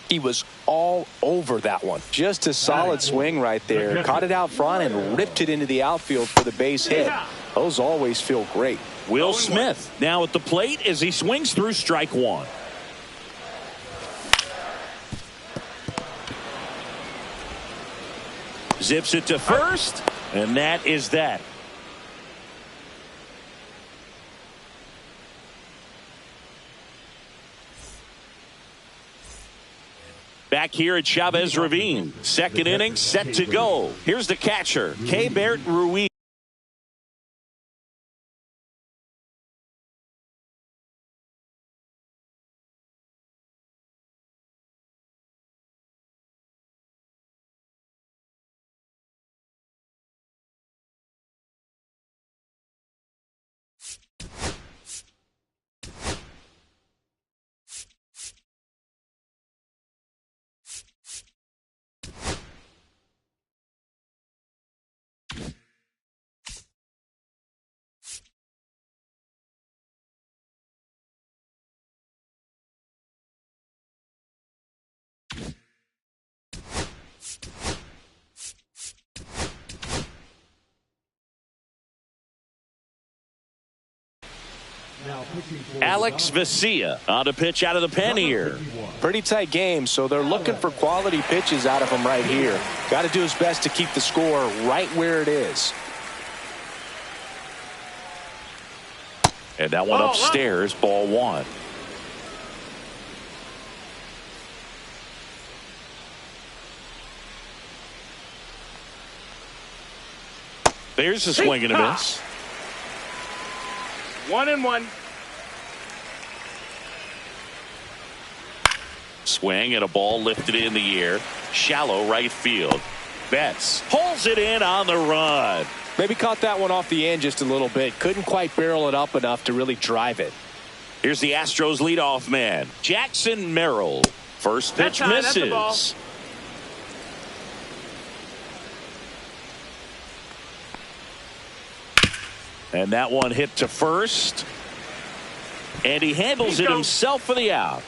He was all over that one. Just a solid swing right there. Caught it out front and ripped it into the outfield for the base hit. Those always feel great. Will Smith now at the plate as he swings through strike 1. Zips it to first, and that is that. Back here at Chavez Ravine. Second inning set to go. Here's the catcher, Keibert Ruiz. Alex Vesia on to pitch out of the pen here. Pretty tight game, so they're looking for quality pitches out of him right here. Got to do his best to keep the score right where it is. And that one upstairs, ball 1. There's a swing and a miss. 1-1. Swing and a ball lifted in the air. Shallow right field. Betts pulls it in on the run. Maybe caught that one off the end just a little bit. Couldn't quite barrel it up enough to really drive it. Here's the Astros leadoff man, Jackson Merrill. First pitch misses. And that one hit to first. And he handles it himself for the out.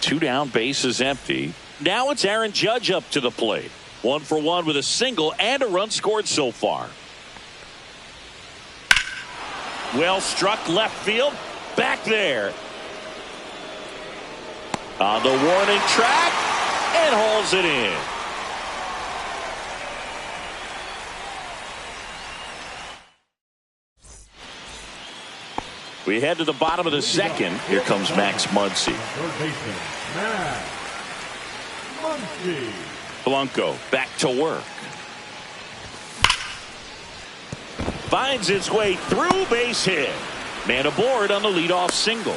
2 down, base is empty. Now it's Aaron Judge up to the plate. 1 for 1 with a single and a run scored so far. Well struck left field. Back there. On the warning track. And hauls it in. We head to the bottom of the second. Here comes Max Muncy. Third baseman, Max Muncy. Blanco back to work. Finds its way through, base hit. Man aboard on the leadoff single.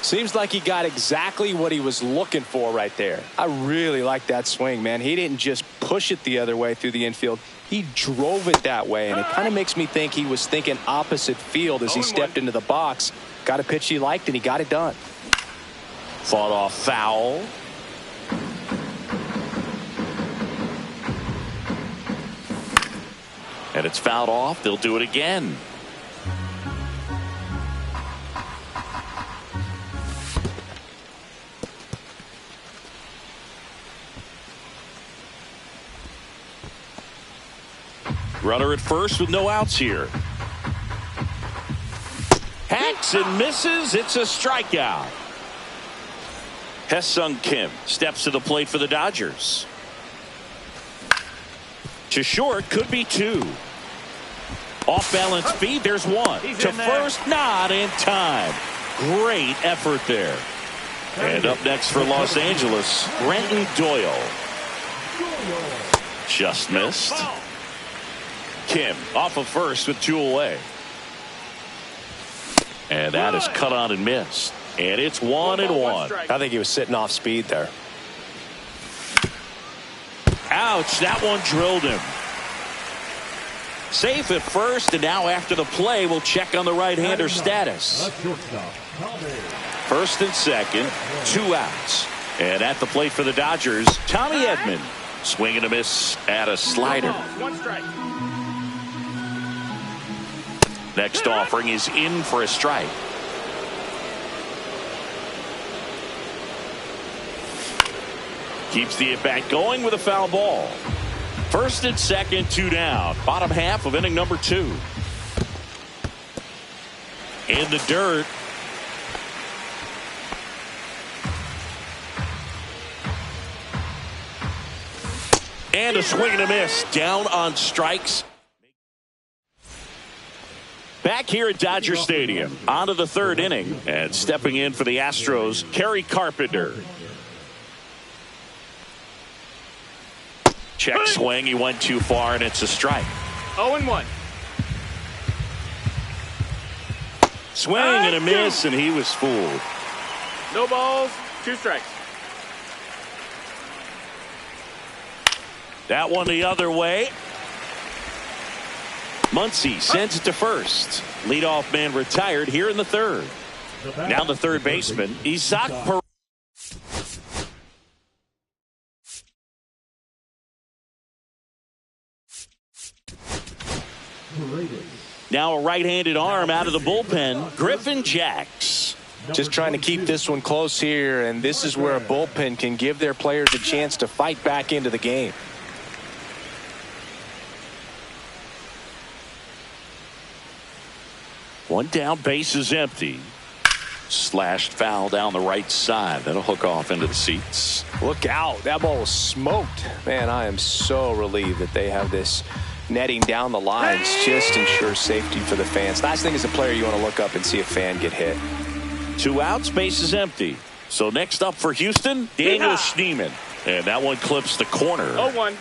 Seems like he got exactly what he was looking for right there. I really like that swing, man. He didn't just push it the other way through the infield. He drove it that way, and it kind of makes me think he was thinking opposite field as he stepped into the box. Got a pitch he liked, and he got it done. Fought off foul. And it's fouled off. They'll do it again. Runner at first with no outs here. Hacks and misses. It's a strikeout. Ha-Seong Kim steps to the plate for the Dodgers. To short, could be two. Off balance feed, there's one. To first, not in time. Great effort there. And up next for Los Angeles, Brenton Doyle. Just missed. Kim off of first with two away. And that is cut on and missed. And it's 1-1. I think he was sitting off speed there. Ouch, that one drilled him. Safe at first, and now after the play, we'll check on the right-hander status. First and second, 2 outs. And at the plate for the Dodgers, Tommy Edman. Swing and a miss at a slider. Next offering is in for a strike. Keeps the at-bat going with a foul ball. First and second, 2 down. Bottom half of inning number 2. In the dirt. And a swing and a miss. Down on strikes. Back here at Dodger Stadium. On to the 3rd inning. And stepping in for the Astros, Kerry Carpenter. Check swing. He went too far, and it's a strike. 0-1. Swing and a miss, and he was fooled. No balls, 2 strikes. That one the other way. Muncy sends it to first. Leadoff man retired here in the 3rd. Now the third baseman, Isaac Paredes. Now a right-handed arm out of the bullpen, Griffin Jacks. Just trying to keep this one close here, and this is where a bullpen can give their players a chance to fight back into the game. One down, base is empty. Slashed foul down the right side. That'll hook off into the seats. Look out. That ball was smoked. Man, I am so relieved that they have this netting down the lines. Just ensures safety for the fans. Last thing as a player, you want to look up and see a fan get hit. 2 outs, base is empty. So next up for Houston, Daniel Schneemann. And that one clips the corner. 0-1.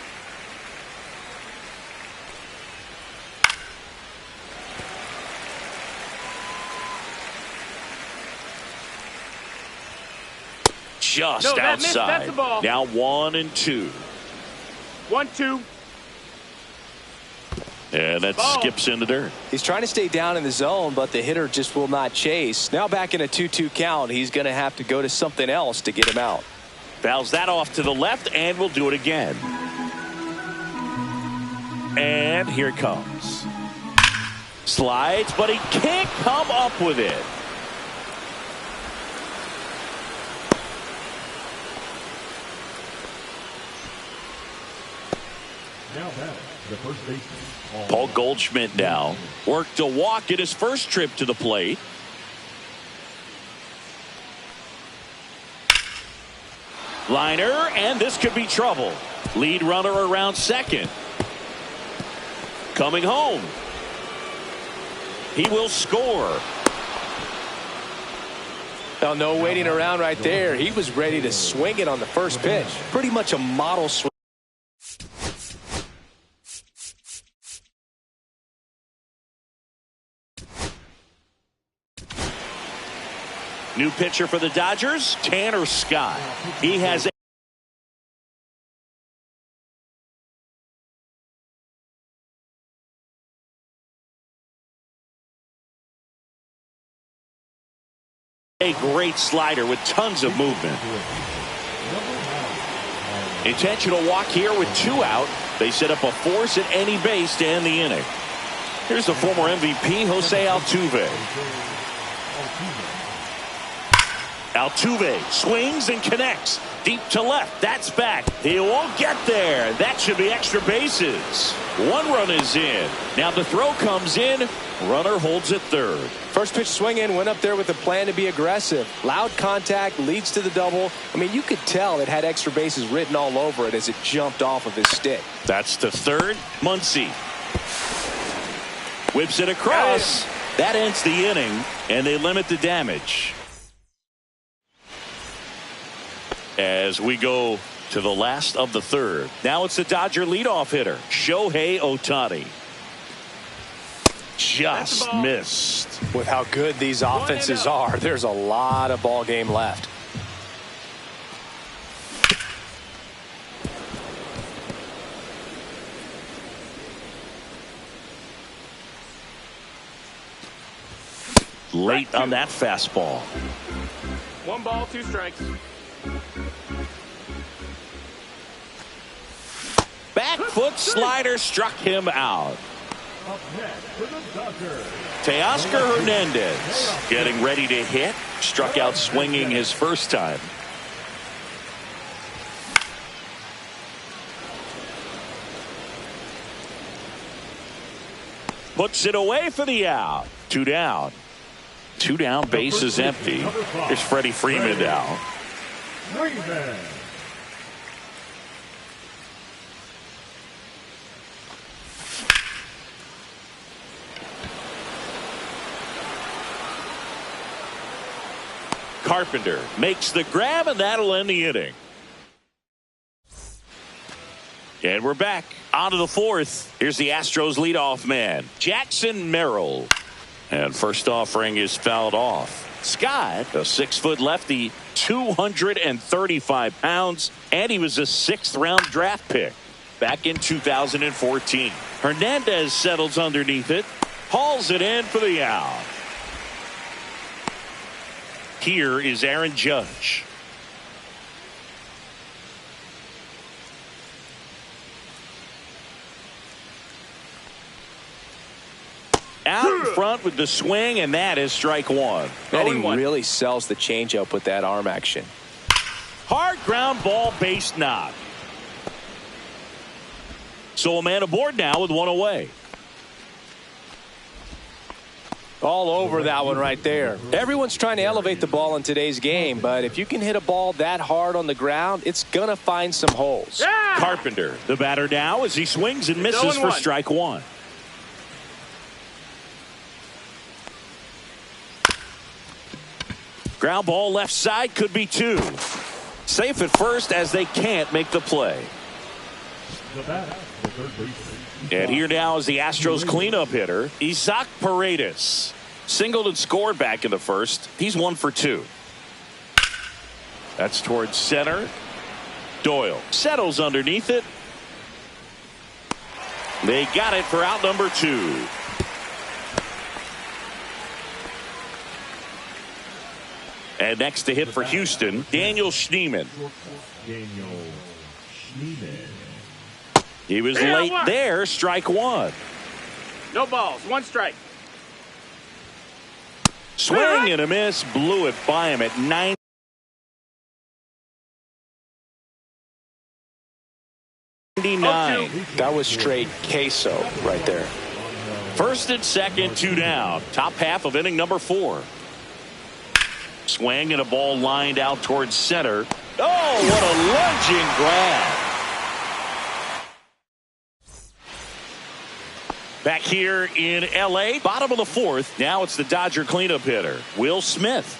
Just outside. That's a ball. Now 1-2. 1-2. And that skips in the dirt. He's trying to stay down in the zone, but the hitter just will not chase. Now back in a 2-2 count, he's going to have to go to something else to get him out. Fouls that off to the left, and we'll do it again. And here it comes. Slides, but he can't come up with it. Now back, the first baseman. Paul Goldschmidt now worked a walk at his first trip to the plate. Liner, and this could be trouble. Lead runner around second. Coming home. He will score. Now, no waiting around right there. He was ready to swing it on the first pitch. Pretty much a model swing. New pitcher for the Dodgers, Tanner Scott. He has a great slider with tons of movement. Intentional walk here with 2 out. They set up a force at any base to end the inning. Here's the former MVP, Jose Altuve. Altuve swings and connects. Deep to left. That's back. He won't get there. That should be extra bases. One run is in. Now the throw comes in. Runner holds at third. First pitch swing in, went up there with a plan to be aggressive. Loud contact, leads to the double. I mean, you could tell it had extra bases written all over it as it jumped off of his stick. That's to third. Muncy whips it across. That ends the inning, and they limit the damage. As we go to the last of the third. Now it's the Dodger leadoff hitter, Shohei just missed. With how good these offenses are, there's a lot of ball game left. Late on that fastball. 1 ball, 2 strikes. Back foot slider struck him out. Up next for the Dodgers, Teoscar Hernandez getting ready to hit. Struck out swinging his first time. Puts it away for the out. 2 down. 2 down, base is empty. Here's Freddie Freeman now. Freeman. Carpenter makes the grab, and that'll end the inning. And we're back on to the fourth. Here's the Astros leadoff man, Jackson Merrill. And first offering is fouled off. Scott, a 6-foot lefty, 235 pounds, and he was a 6th-round draft pick back in 2014. Hernandez settles underneath it, hauls it in for the out. Here is Aaron Judge. Out in front with the swing, and that is strike one. And he really sells the changeup with that arm action. Hard ground ball, base knock. So a man aboard now with 1 away. All over that one right there. Everyone's trying to elevate the ball in today's game, but if you can hit a ball that hard on the ground, it's going to find some holes. Yeah! Carpenter, the batter now, as he swings and misses for strike one. Ground ball left side, could be 2. Safe at first as they can't make the play. The batter, the third baseman. And here now is the Astros cleanup hitter, Isaac Paredes. Singled and scored back in the first. He's 1 for 2. That's towards center. Doyle settles underneath it. They got it for out number 2. And next to hit for Houston, Daniel Schneemann. Daniel Schneemann. He was late there, strike one. No balls, 1 strike. Swing and a miss, blew it by him at 99. That was straight queso right there. First and second, 2 down. Top half of inning number 4. Swing and a ball lined out towards center. Oh, what a lunging grab. Back here in L.A., bottom of the 4th. Now it's the Dodger cleanup hitter, Will Smith.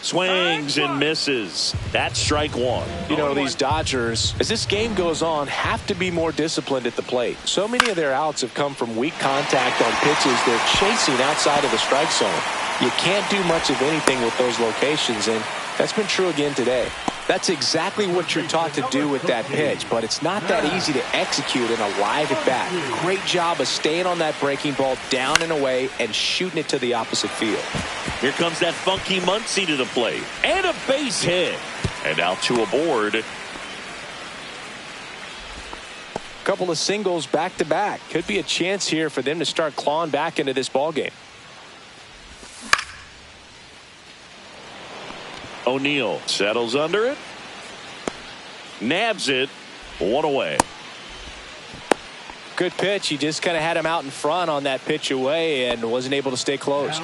Swings and misses. That's strike one. You know, these Dodgers, as this game goes on, have to be more disciplined at the plate. So many of their outs have come from weak contact on pitches they're chasing outside of the strike zone. You can't do much of anything with those locations, and that's been true again today. That's exactly what you're taught to do with that pitch, but it's not that easy to execute in a live at bat. Great job of staying on that breaking ball down and away and shooting it to the opposite field. Here comes that funky Muncy to the plate. And a base hit. And now 2 aboard. Couple of singles back to back. Could be a chance here for them to start clawing back into this ball game. O'Neill settles under it. Nabs it. One away. Good pitch. He just kind of had him out in front on that pitch away and wasn't able to stay closed.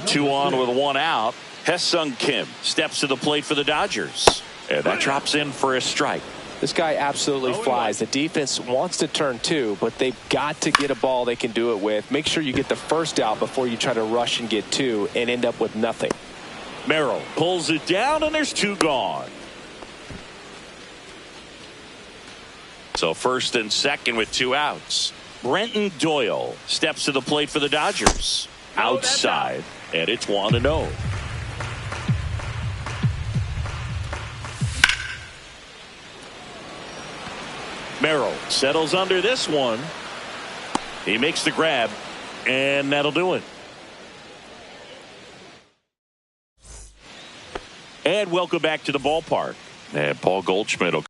2 on with 1 out. Hesung Kim steps to the plate for the Dodgers. And that drops in for a strike. This guy absolutely flies. The defense wants to turn 2, but they've got to get a ball they can do it with. Make sure you get the first out before you try to rush and get 2 and end up with nothing. Merrill pulls it down, and there's 2 gone. So first and second with 2 outs. Brenton Doyle steps to the plate for the Dodgers. Outside, and it's 1-0. Merrill settles under this one. He makes the grab, and that'll do it. And welcome back to the ballpark. And Paul Goldschmidt will.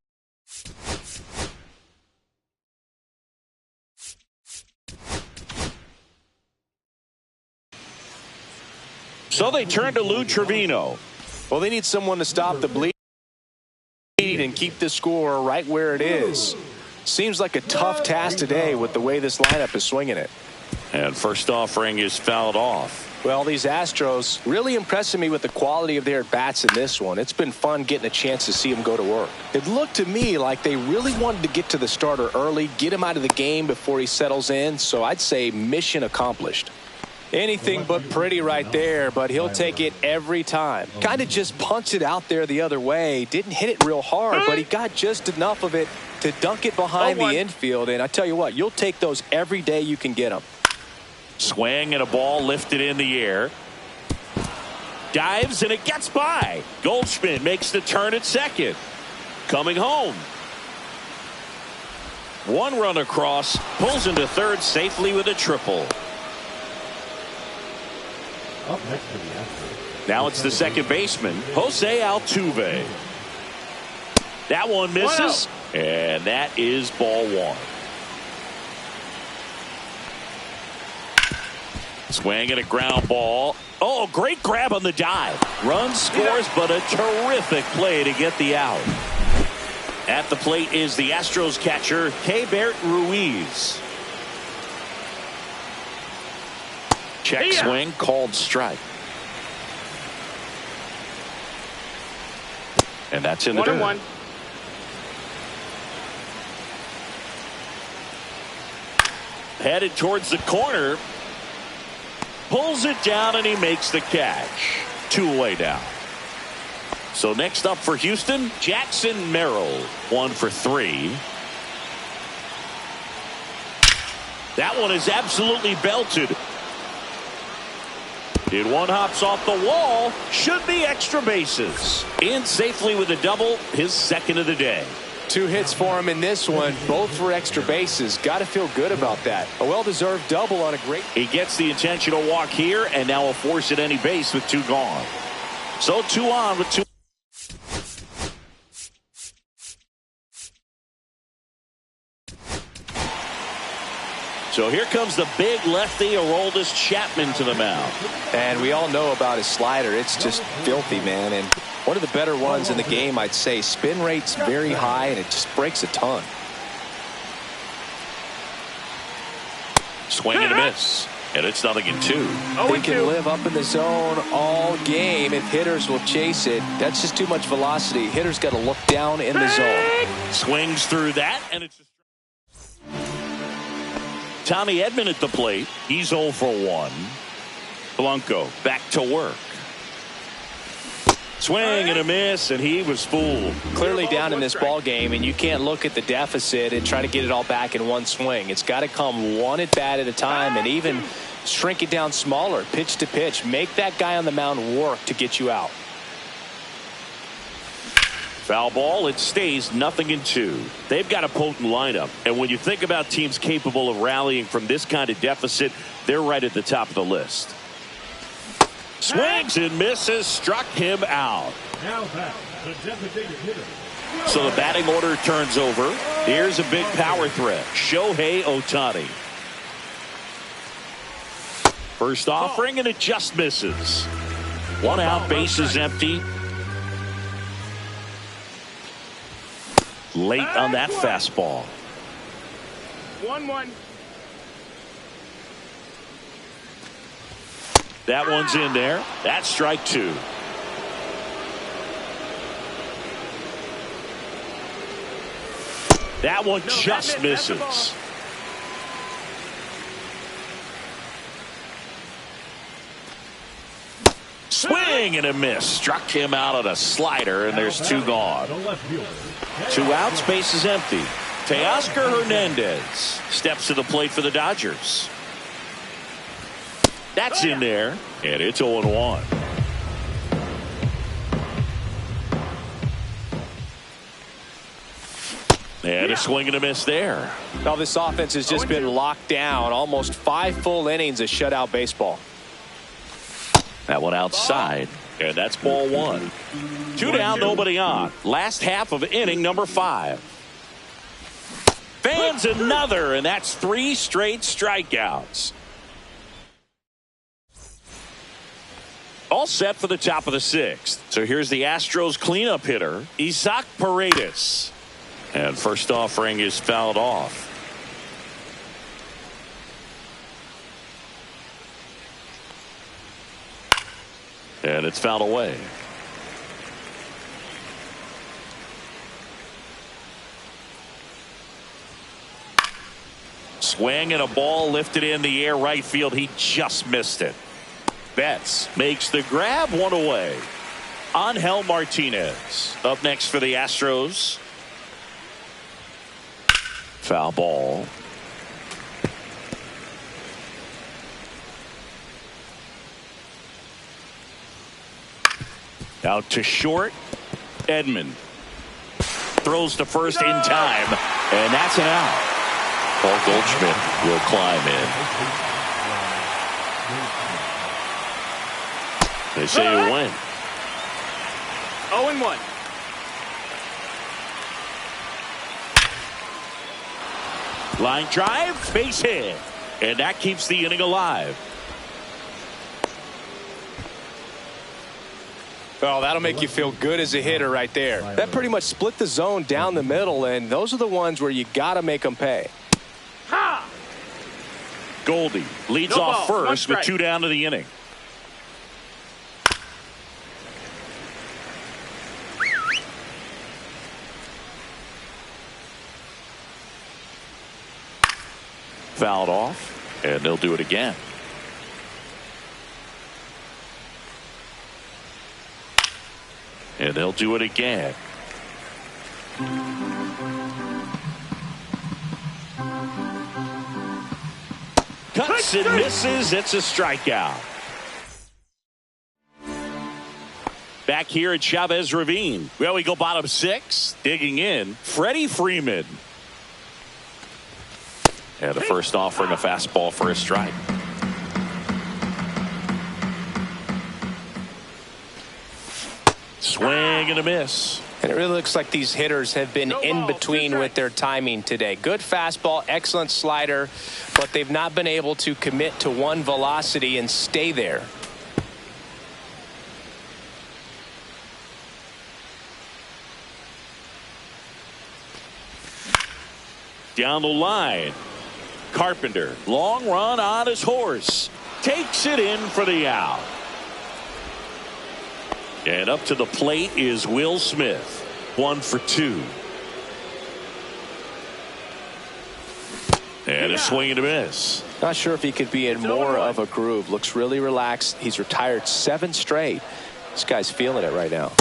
So they turn to Lou Trevino. Well, they need someone to stop the bleed and keep the score right where it is. Seems like a tough task today with the way this lineup is swinging it. And first offering is fouled off. Well, these Astros really impressing me with the quality of their bats in this one. It's been fun getting a chance to see them go to work. It looked to me like they really wanted to get to the starter early, get him out of the game before he settles in. So I'd say mission accomplished. Anything but pretty right there, but he'll take it every time. Kind of just punched it out there the other way. Didn't hit it real hard, but he got just enough of it to dunk it behind the infield. And I tell you what, you'll take those every day you can get them. Swing and a ball lifted in the air. Dives and it gets by. Goldschmidt makes the turn at second. Coming home. 1 run across. Pulls into third safely with a triple. Up next to the Astros. Now it's the second baseman, Jose Altuve. That one misses, and that is ball 1. Swing and a ground ball. Oh, great grab on the dive. Run scores, but a terrific play to get the out. At the plate is the Astros catcher, Keibert Ruiz. Check swing, called strike. And that's in the dirt. 1-1. Headed towards the corner. Pulls it down and he makes the catch. 2 away now. So next up for Houston, Jackson Merrill. 1 for 3. That one is absolutely belted. Did 1 hops off the wall. Should be extra bases. In safely with a double, his second of the day. 2 hits for him in this one, both for extra bases. Got to feel good about that. A well-deserved double on a great. He gets the intentional walk here and now a force at any base with 2 gone. So 2 on with 2. So here comes the big lefty, Aroldis Chapman, to the mound. And we all know about his slider. It's just filthy, man. And one of the better ones in the game, I'd say. Spin rate's very high, and it just breaks a ton. Swing and a miss. And it's 0-2. They can live up in the zone all game if hitters will chase it. That's just too much velocity. Hitters got to look down in the zone. Swings through that, and it's Tommy Edman at the plate. He's 0 for 1. Blanco back to work. Swing and a miss, and he was fooled. Clearly down in this ball game, and you can't look at the deficit and try to get it all back in one swing. It's got to come 1 at bat at a time, and even shrink it down smaller, pitch to pitch. Make that guy on the mound work to get you out. Foul ball, it stays 0-2. They've got a potent lineup, and when you think about teams capable of rallying from this kind of deficit, they're right at the top of the list. Swings and misses, struck him out. Now back, the designated hitter. So the batting order turns over. Here's a big power threat, Shohei Ohtani. First offering, and it just misses. 1 out, bases empty. late on that fastball. 1-1. That one's in there. That's strike two. That one just misses. Swing and a miss. Struck him out on a slider, and there's two gone. 2 outs, base is empty. Teoscar Hernandez steps to the plate for the Dodgers. That's in there, and it's 0-1. And a swing and a miss there. Now this offense has just been locked down. Almost 5 full innings of shutout baseball. That one outside, and that's ball 1. 2 down, nobody on. Last half of inning number 5. Fans another, and that's 3 straight strikeouts. All set for the top of the 6th. So here's the Astros cleanup hitter, Isaac Paredes. And first offering is fouled off. And it's fouled away. Swing and a ball lifted in the air right field. He just missed it. Betts makes the grab, 1 away. Angel Martinez up next for the Astros. Foul ball. Out to short. Edman throws to first in time, and that's an out. Paul Goldschmidt will climb in. They say you win. 0-1. Line drive, base hit, and that keeps the inning alive. Well, that'll make you feel good as a hitter right there. That pretty much split the zone down the middle, and those are the ones where you got to make them pay. Goldie leads off first with 2 down to the inning. Fouled off, and they'll do it again. And they'll do it again. Cuts and misses. It's a strikeout. Back here at Chavez Ravine. Well, we go bottom 6. Digging in, Freddie Freeman. And the first offering a fastball for a strike. Swing and a miss. And it really looks like these hitters have been in between with their timing today. Good fastball, excellent slider, but they've not been able to commit to one velocity and stay there. Down the line, Carpenter, long run on his horse, takes it in for the out. And up to the plate is Will Smith. 1 for 2. And a swing and a miss. Not sure if he could be in more of a groove. Looks really relaxed. He's retired 7 straight. This guy's feeling it right now.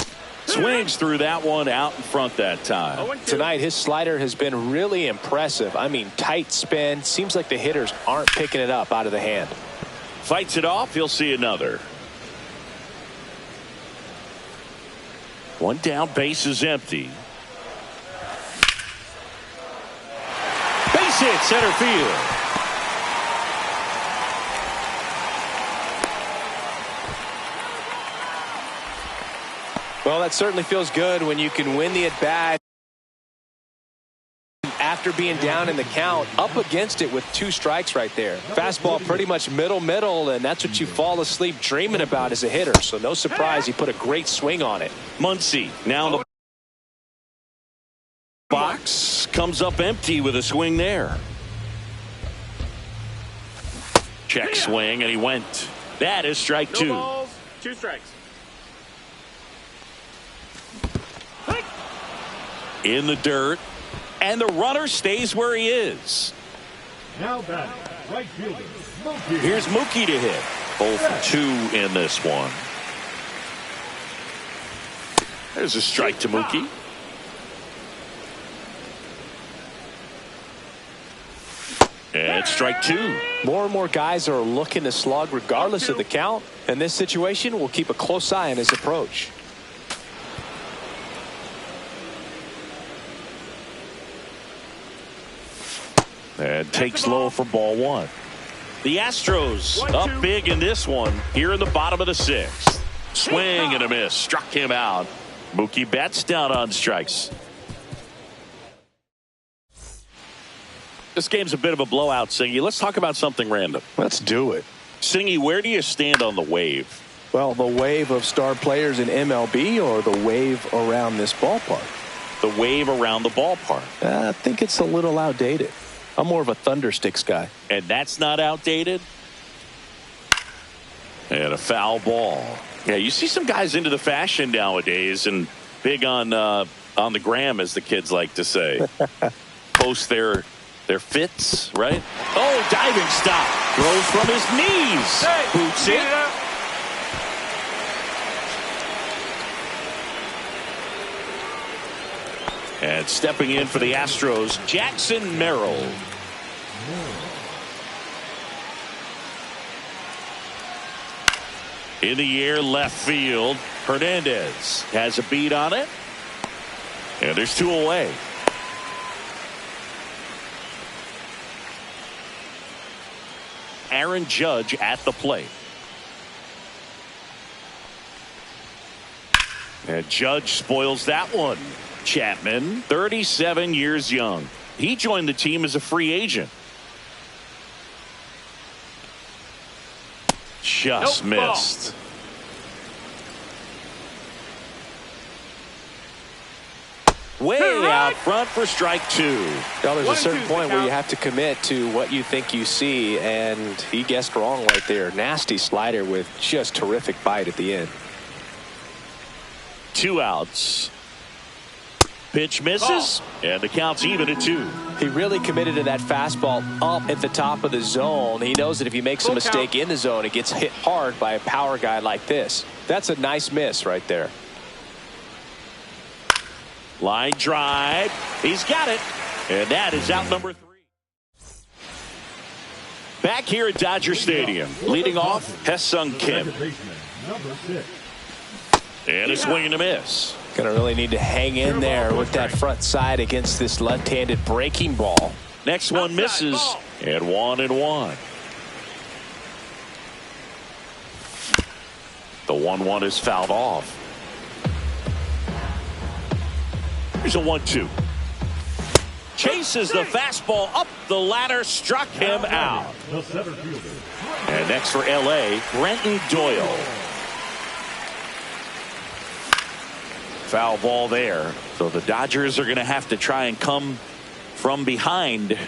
Swings through that one out in front that time. Tonight his slider has been really impressive. I mean, tight spin. Seems like the hitters aren't picking it up out of the hand. Fights it off. He'll see another. 1 down, base is empty. Base hit, center field. Well, that certainly feels good when you can win the at-bat after being down in the count, up against it with 2 strikes right there. Fastball pretty much middle, and that's what you fall asleep dreaming about as a hitter. So no surprise he put a great swing on it. Muncy now in the comes up empty with a swing there. Check swing, and he went. That is strike two. No balls, 2 strikes. In the dirt, and the runner stays where he is. Now batting, right fielder, Mookie. Here's Mookie to hit. 0 for 2 in this one. There's a strike to Mookie. And strike 2. More and more guys are looking to slug regardless of the count. In this situation, we'll keep a close eye on his approach. And takes low for ball 1. The Astros up big in this one here in the bottom of the 6th. Swing and a miss. Struck him out. Mookie Betts down on strikes. This game's a bit of a blowout, Singy. Let's talk about something random. Let's do it. Singy, where do you stand on the wave? Well, the wave of star players in MLB or the wave around this ballpark? The wave around the ballpark. I think it's a little outdated. I'm more of a Thundersticks guy. And that's not outdated? And a foul ball. Yeah, you see some guys into the fashion nowadays and big on the gram, as the kids like to say. Post their fits, right? Oh, diving stop. Throws from his knees. Boots it. And stepping in for the Astros, Jackson Merrill. In the air, left field. Hernandez has a beat on it. And there's 2 away. Aaron Judge at the plate. And Judge spoils that one. Chapman, 37 years young. He joined the team as a free agent. Just missed. Way out front for strike 2. Now, there's a certain point where you have to commit to what you think you see, and he guessed wrong right there. Nasty slider with just terrific bite at the end. 2 outs. Pitch misses, and the count's even at 2. He really committed to that fastball up at the top of the zone. He knows that if he makes a mistake in the zone, it gets hit hard by a power guy like this. That's a nice miss right there. Line drive. He's got it. And that is out number 3. Back here at Dodger Stadium. Leading off, Hesung Kim. Number 6. And a swing and a miss. Gonna really need to hang in there with that front side against this left-handed breaking ball. Next one misses. And 1-1. The 1-1 is fouled off. Here's a 1-2. Chases the fastball up the ladder, struck him out. The center fielder. And next for LA, Brenton Doyle. Foul ball there. So the Dodgers are going to have to try and come from behind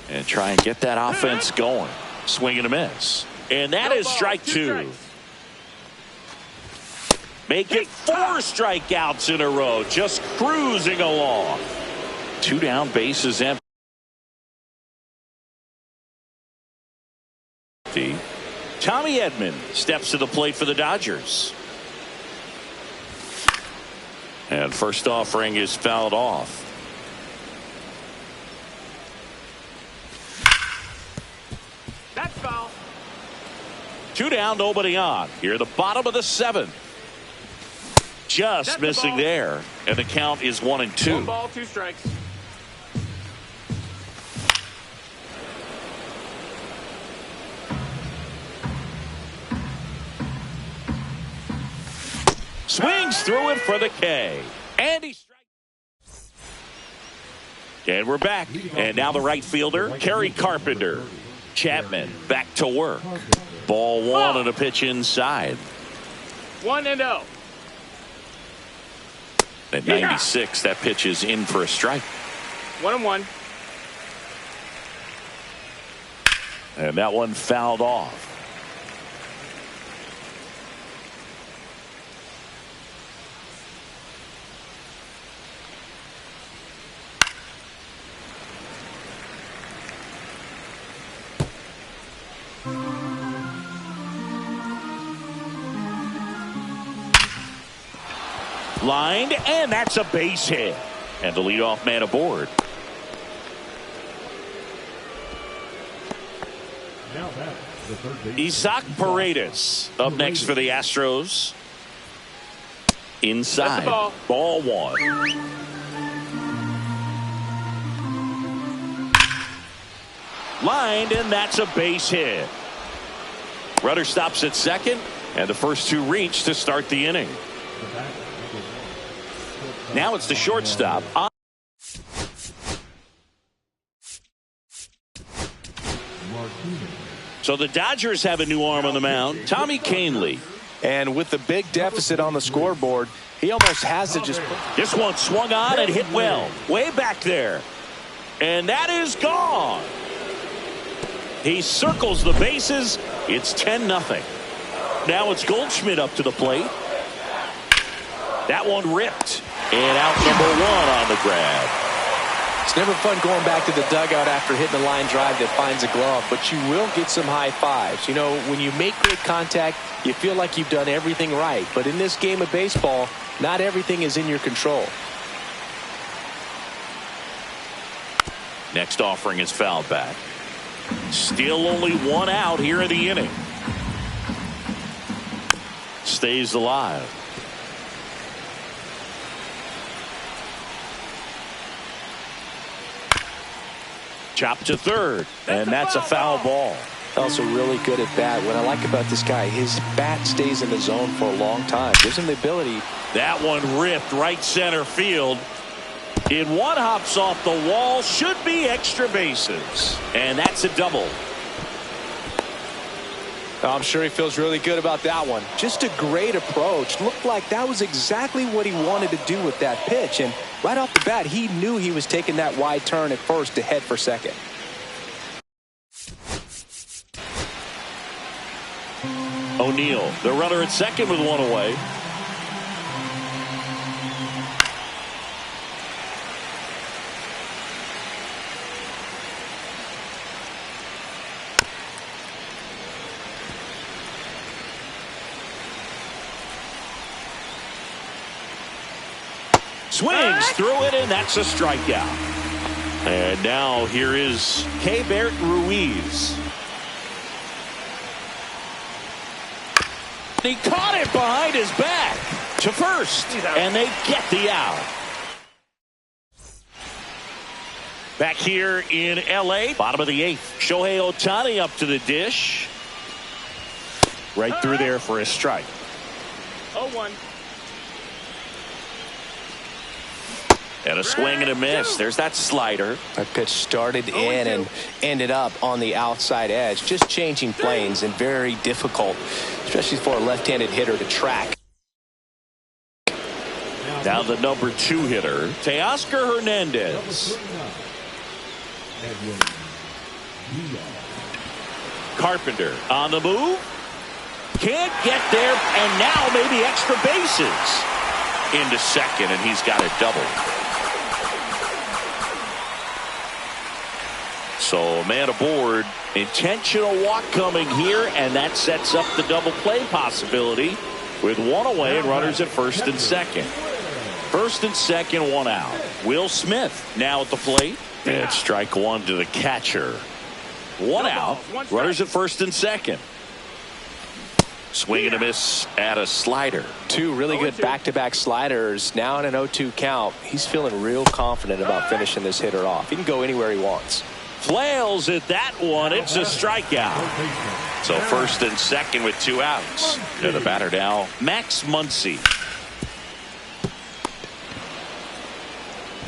and try and get that offense going. Swing and a miss. And that is strike 2. Make it 4 strikeouts in a row. Just cruising along. 2 down, bases empty. Tommy Edman steps to the plate for the Dodgers. And first offering is fouled off. That's foul. 2 down, nobody on. Here at the bottom of the 7th. Just missing there. And the count is 1-2. 1 ball, 2 strikes. Swings through it for the K. And he strikes. And we're back. And now the right fielder, Kerry Carpenter. Chapman back to work. Ball 1 and a pitch inside. 1-0. At 96, that pitch is in for a strike. 1-1. And that one fouled off. Lined, and that's a base hit. And the leadoff man aboard. Now back, the third baseman. Isaac Paredes up next for the Astros. Inside. Ball one. Lined, and that's a base hit. Runner stops at second, and the first two reach to start the inning. Now it's the shortstop. So the Dodgers have a new arm on the mound, Tommy Kahnle. And with the big deficit on the scoreboard, he almost has to just. This one swung on and hit well. Way back there. And that is gone. He circles the bases. It's 10-0. Now it's Goldschmidt up to the plate. That one ripped. And out number one on the grab. It's never fun going back to the dugout after hitting a line drive that finds a glove, but you will get some high fives. You know, when you make great contact, you feel like you've done everything right. But in this game of baseball, not everything is in your control. Next offering is fouled back. Still only one out here in the inning. Stays alive. Chopped to third, and that's a foul ball. Also really good at bat. What I like about this guy, his bat stays in the zone for a long time. Gives him the ability. That one ripped right center field. In one hops off the wall. Should be extra bases. And that's a double. I'm sure he feels really good about that one. Just a great approach. Looked like that was exactly what he wanted to do with that pitch. And right off the bat, he knew he was taking that wide turn at first to head for second. O'Neill, the runner at second with one away. Swings through it, and that's a strikeout. And now here is Keibert Ruiz. He caught it behind his back to first, and they get the out. Back here in L.A., bottom of the eighth. Shohei Ohtani up to the dish. Right through there for a strike. 0-1. And a swing and a miss. There's that slider. That pitch started in and ended up on the outside edge. Just changing planes and very difficult, especially for a left-handed hitter to track. Now the number 2 hitter, Teoscar Hernandez. Carpenter on the move. Can't get there, and now maybe extra bases. Into second, and he's got a double. So man aboard, intentional walk coming here, and that sets up the double play possibility with one away and runners at first and second. First and second, one out. Will Smith now at the plate, and strike one to the catcher. One out, runners at first and second. Swing and a miss at a slider. Two really good back-to-back sliders. Now in an 0-2 count, he's feeling real confident about finishing this hitter off. He can go anywhere he wants. Flails at that one. It's a strikeout. So first and second with 2 outs. And the batter now, Max Muncy.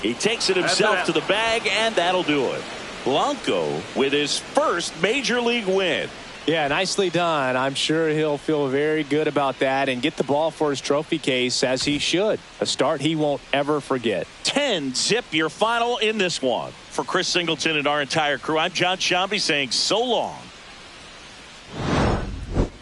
He takes it himself to the bag, and that'll do it. Blanco with his first major league win. Yeah, nicely done. I'm sure he'll feel very good about that and get the ball for his trophy case, as he should. A start he won't ever forget. 10-zip your final in this one. For Chris Singleton and our entire crew, I'm John Shambi saying so long.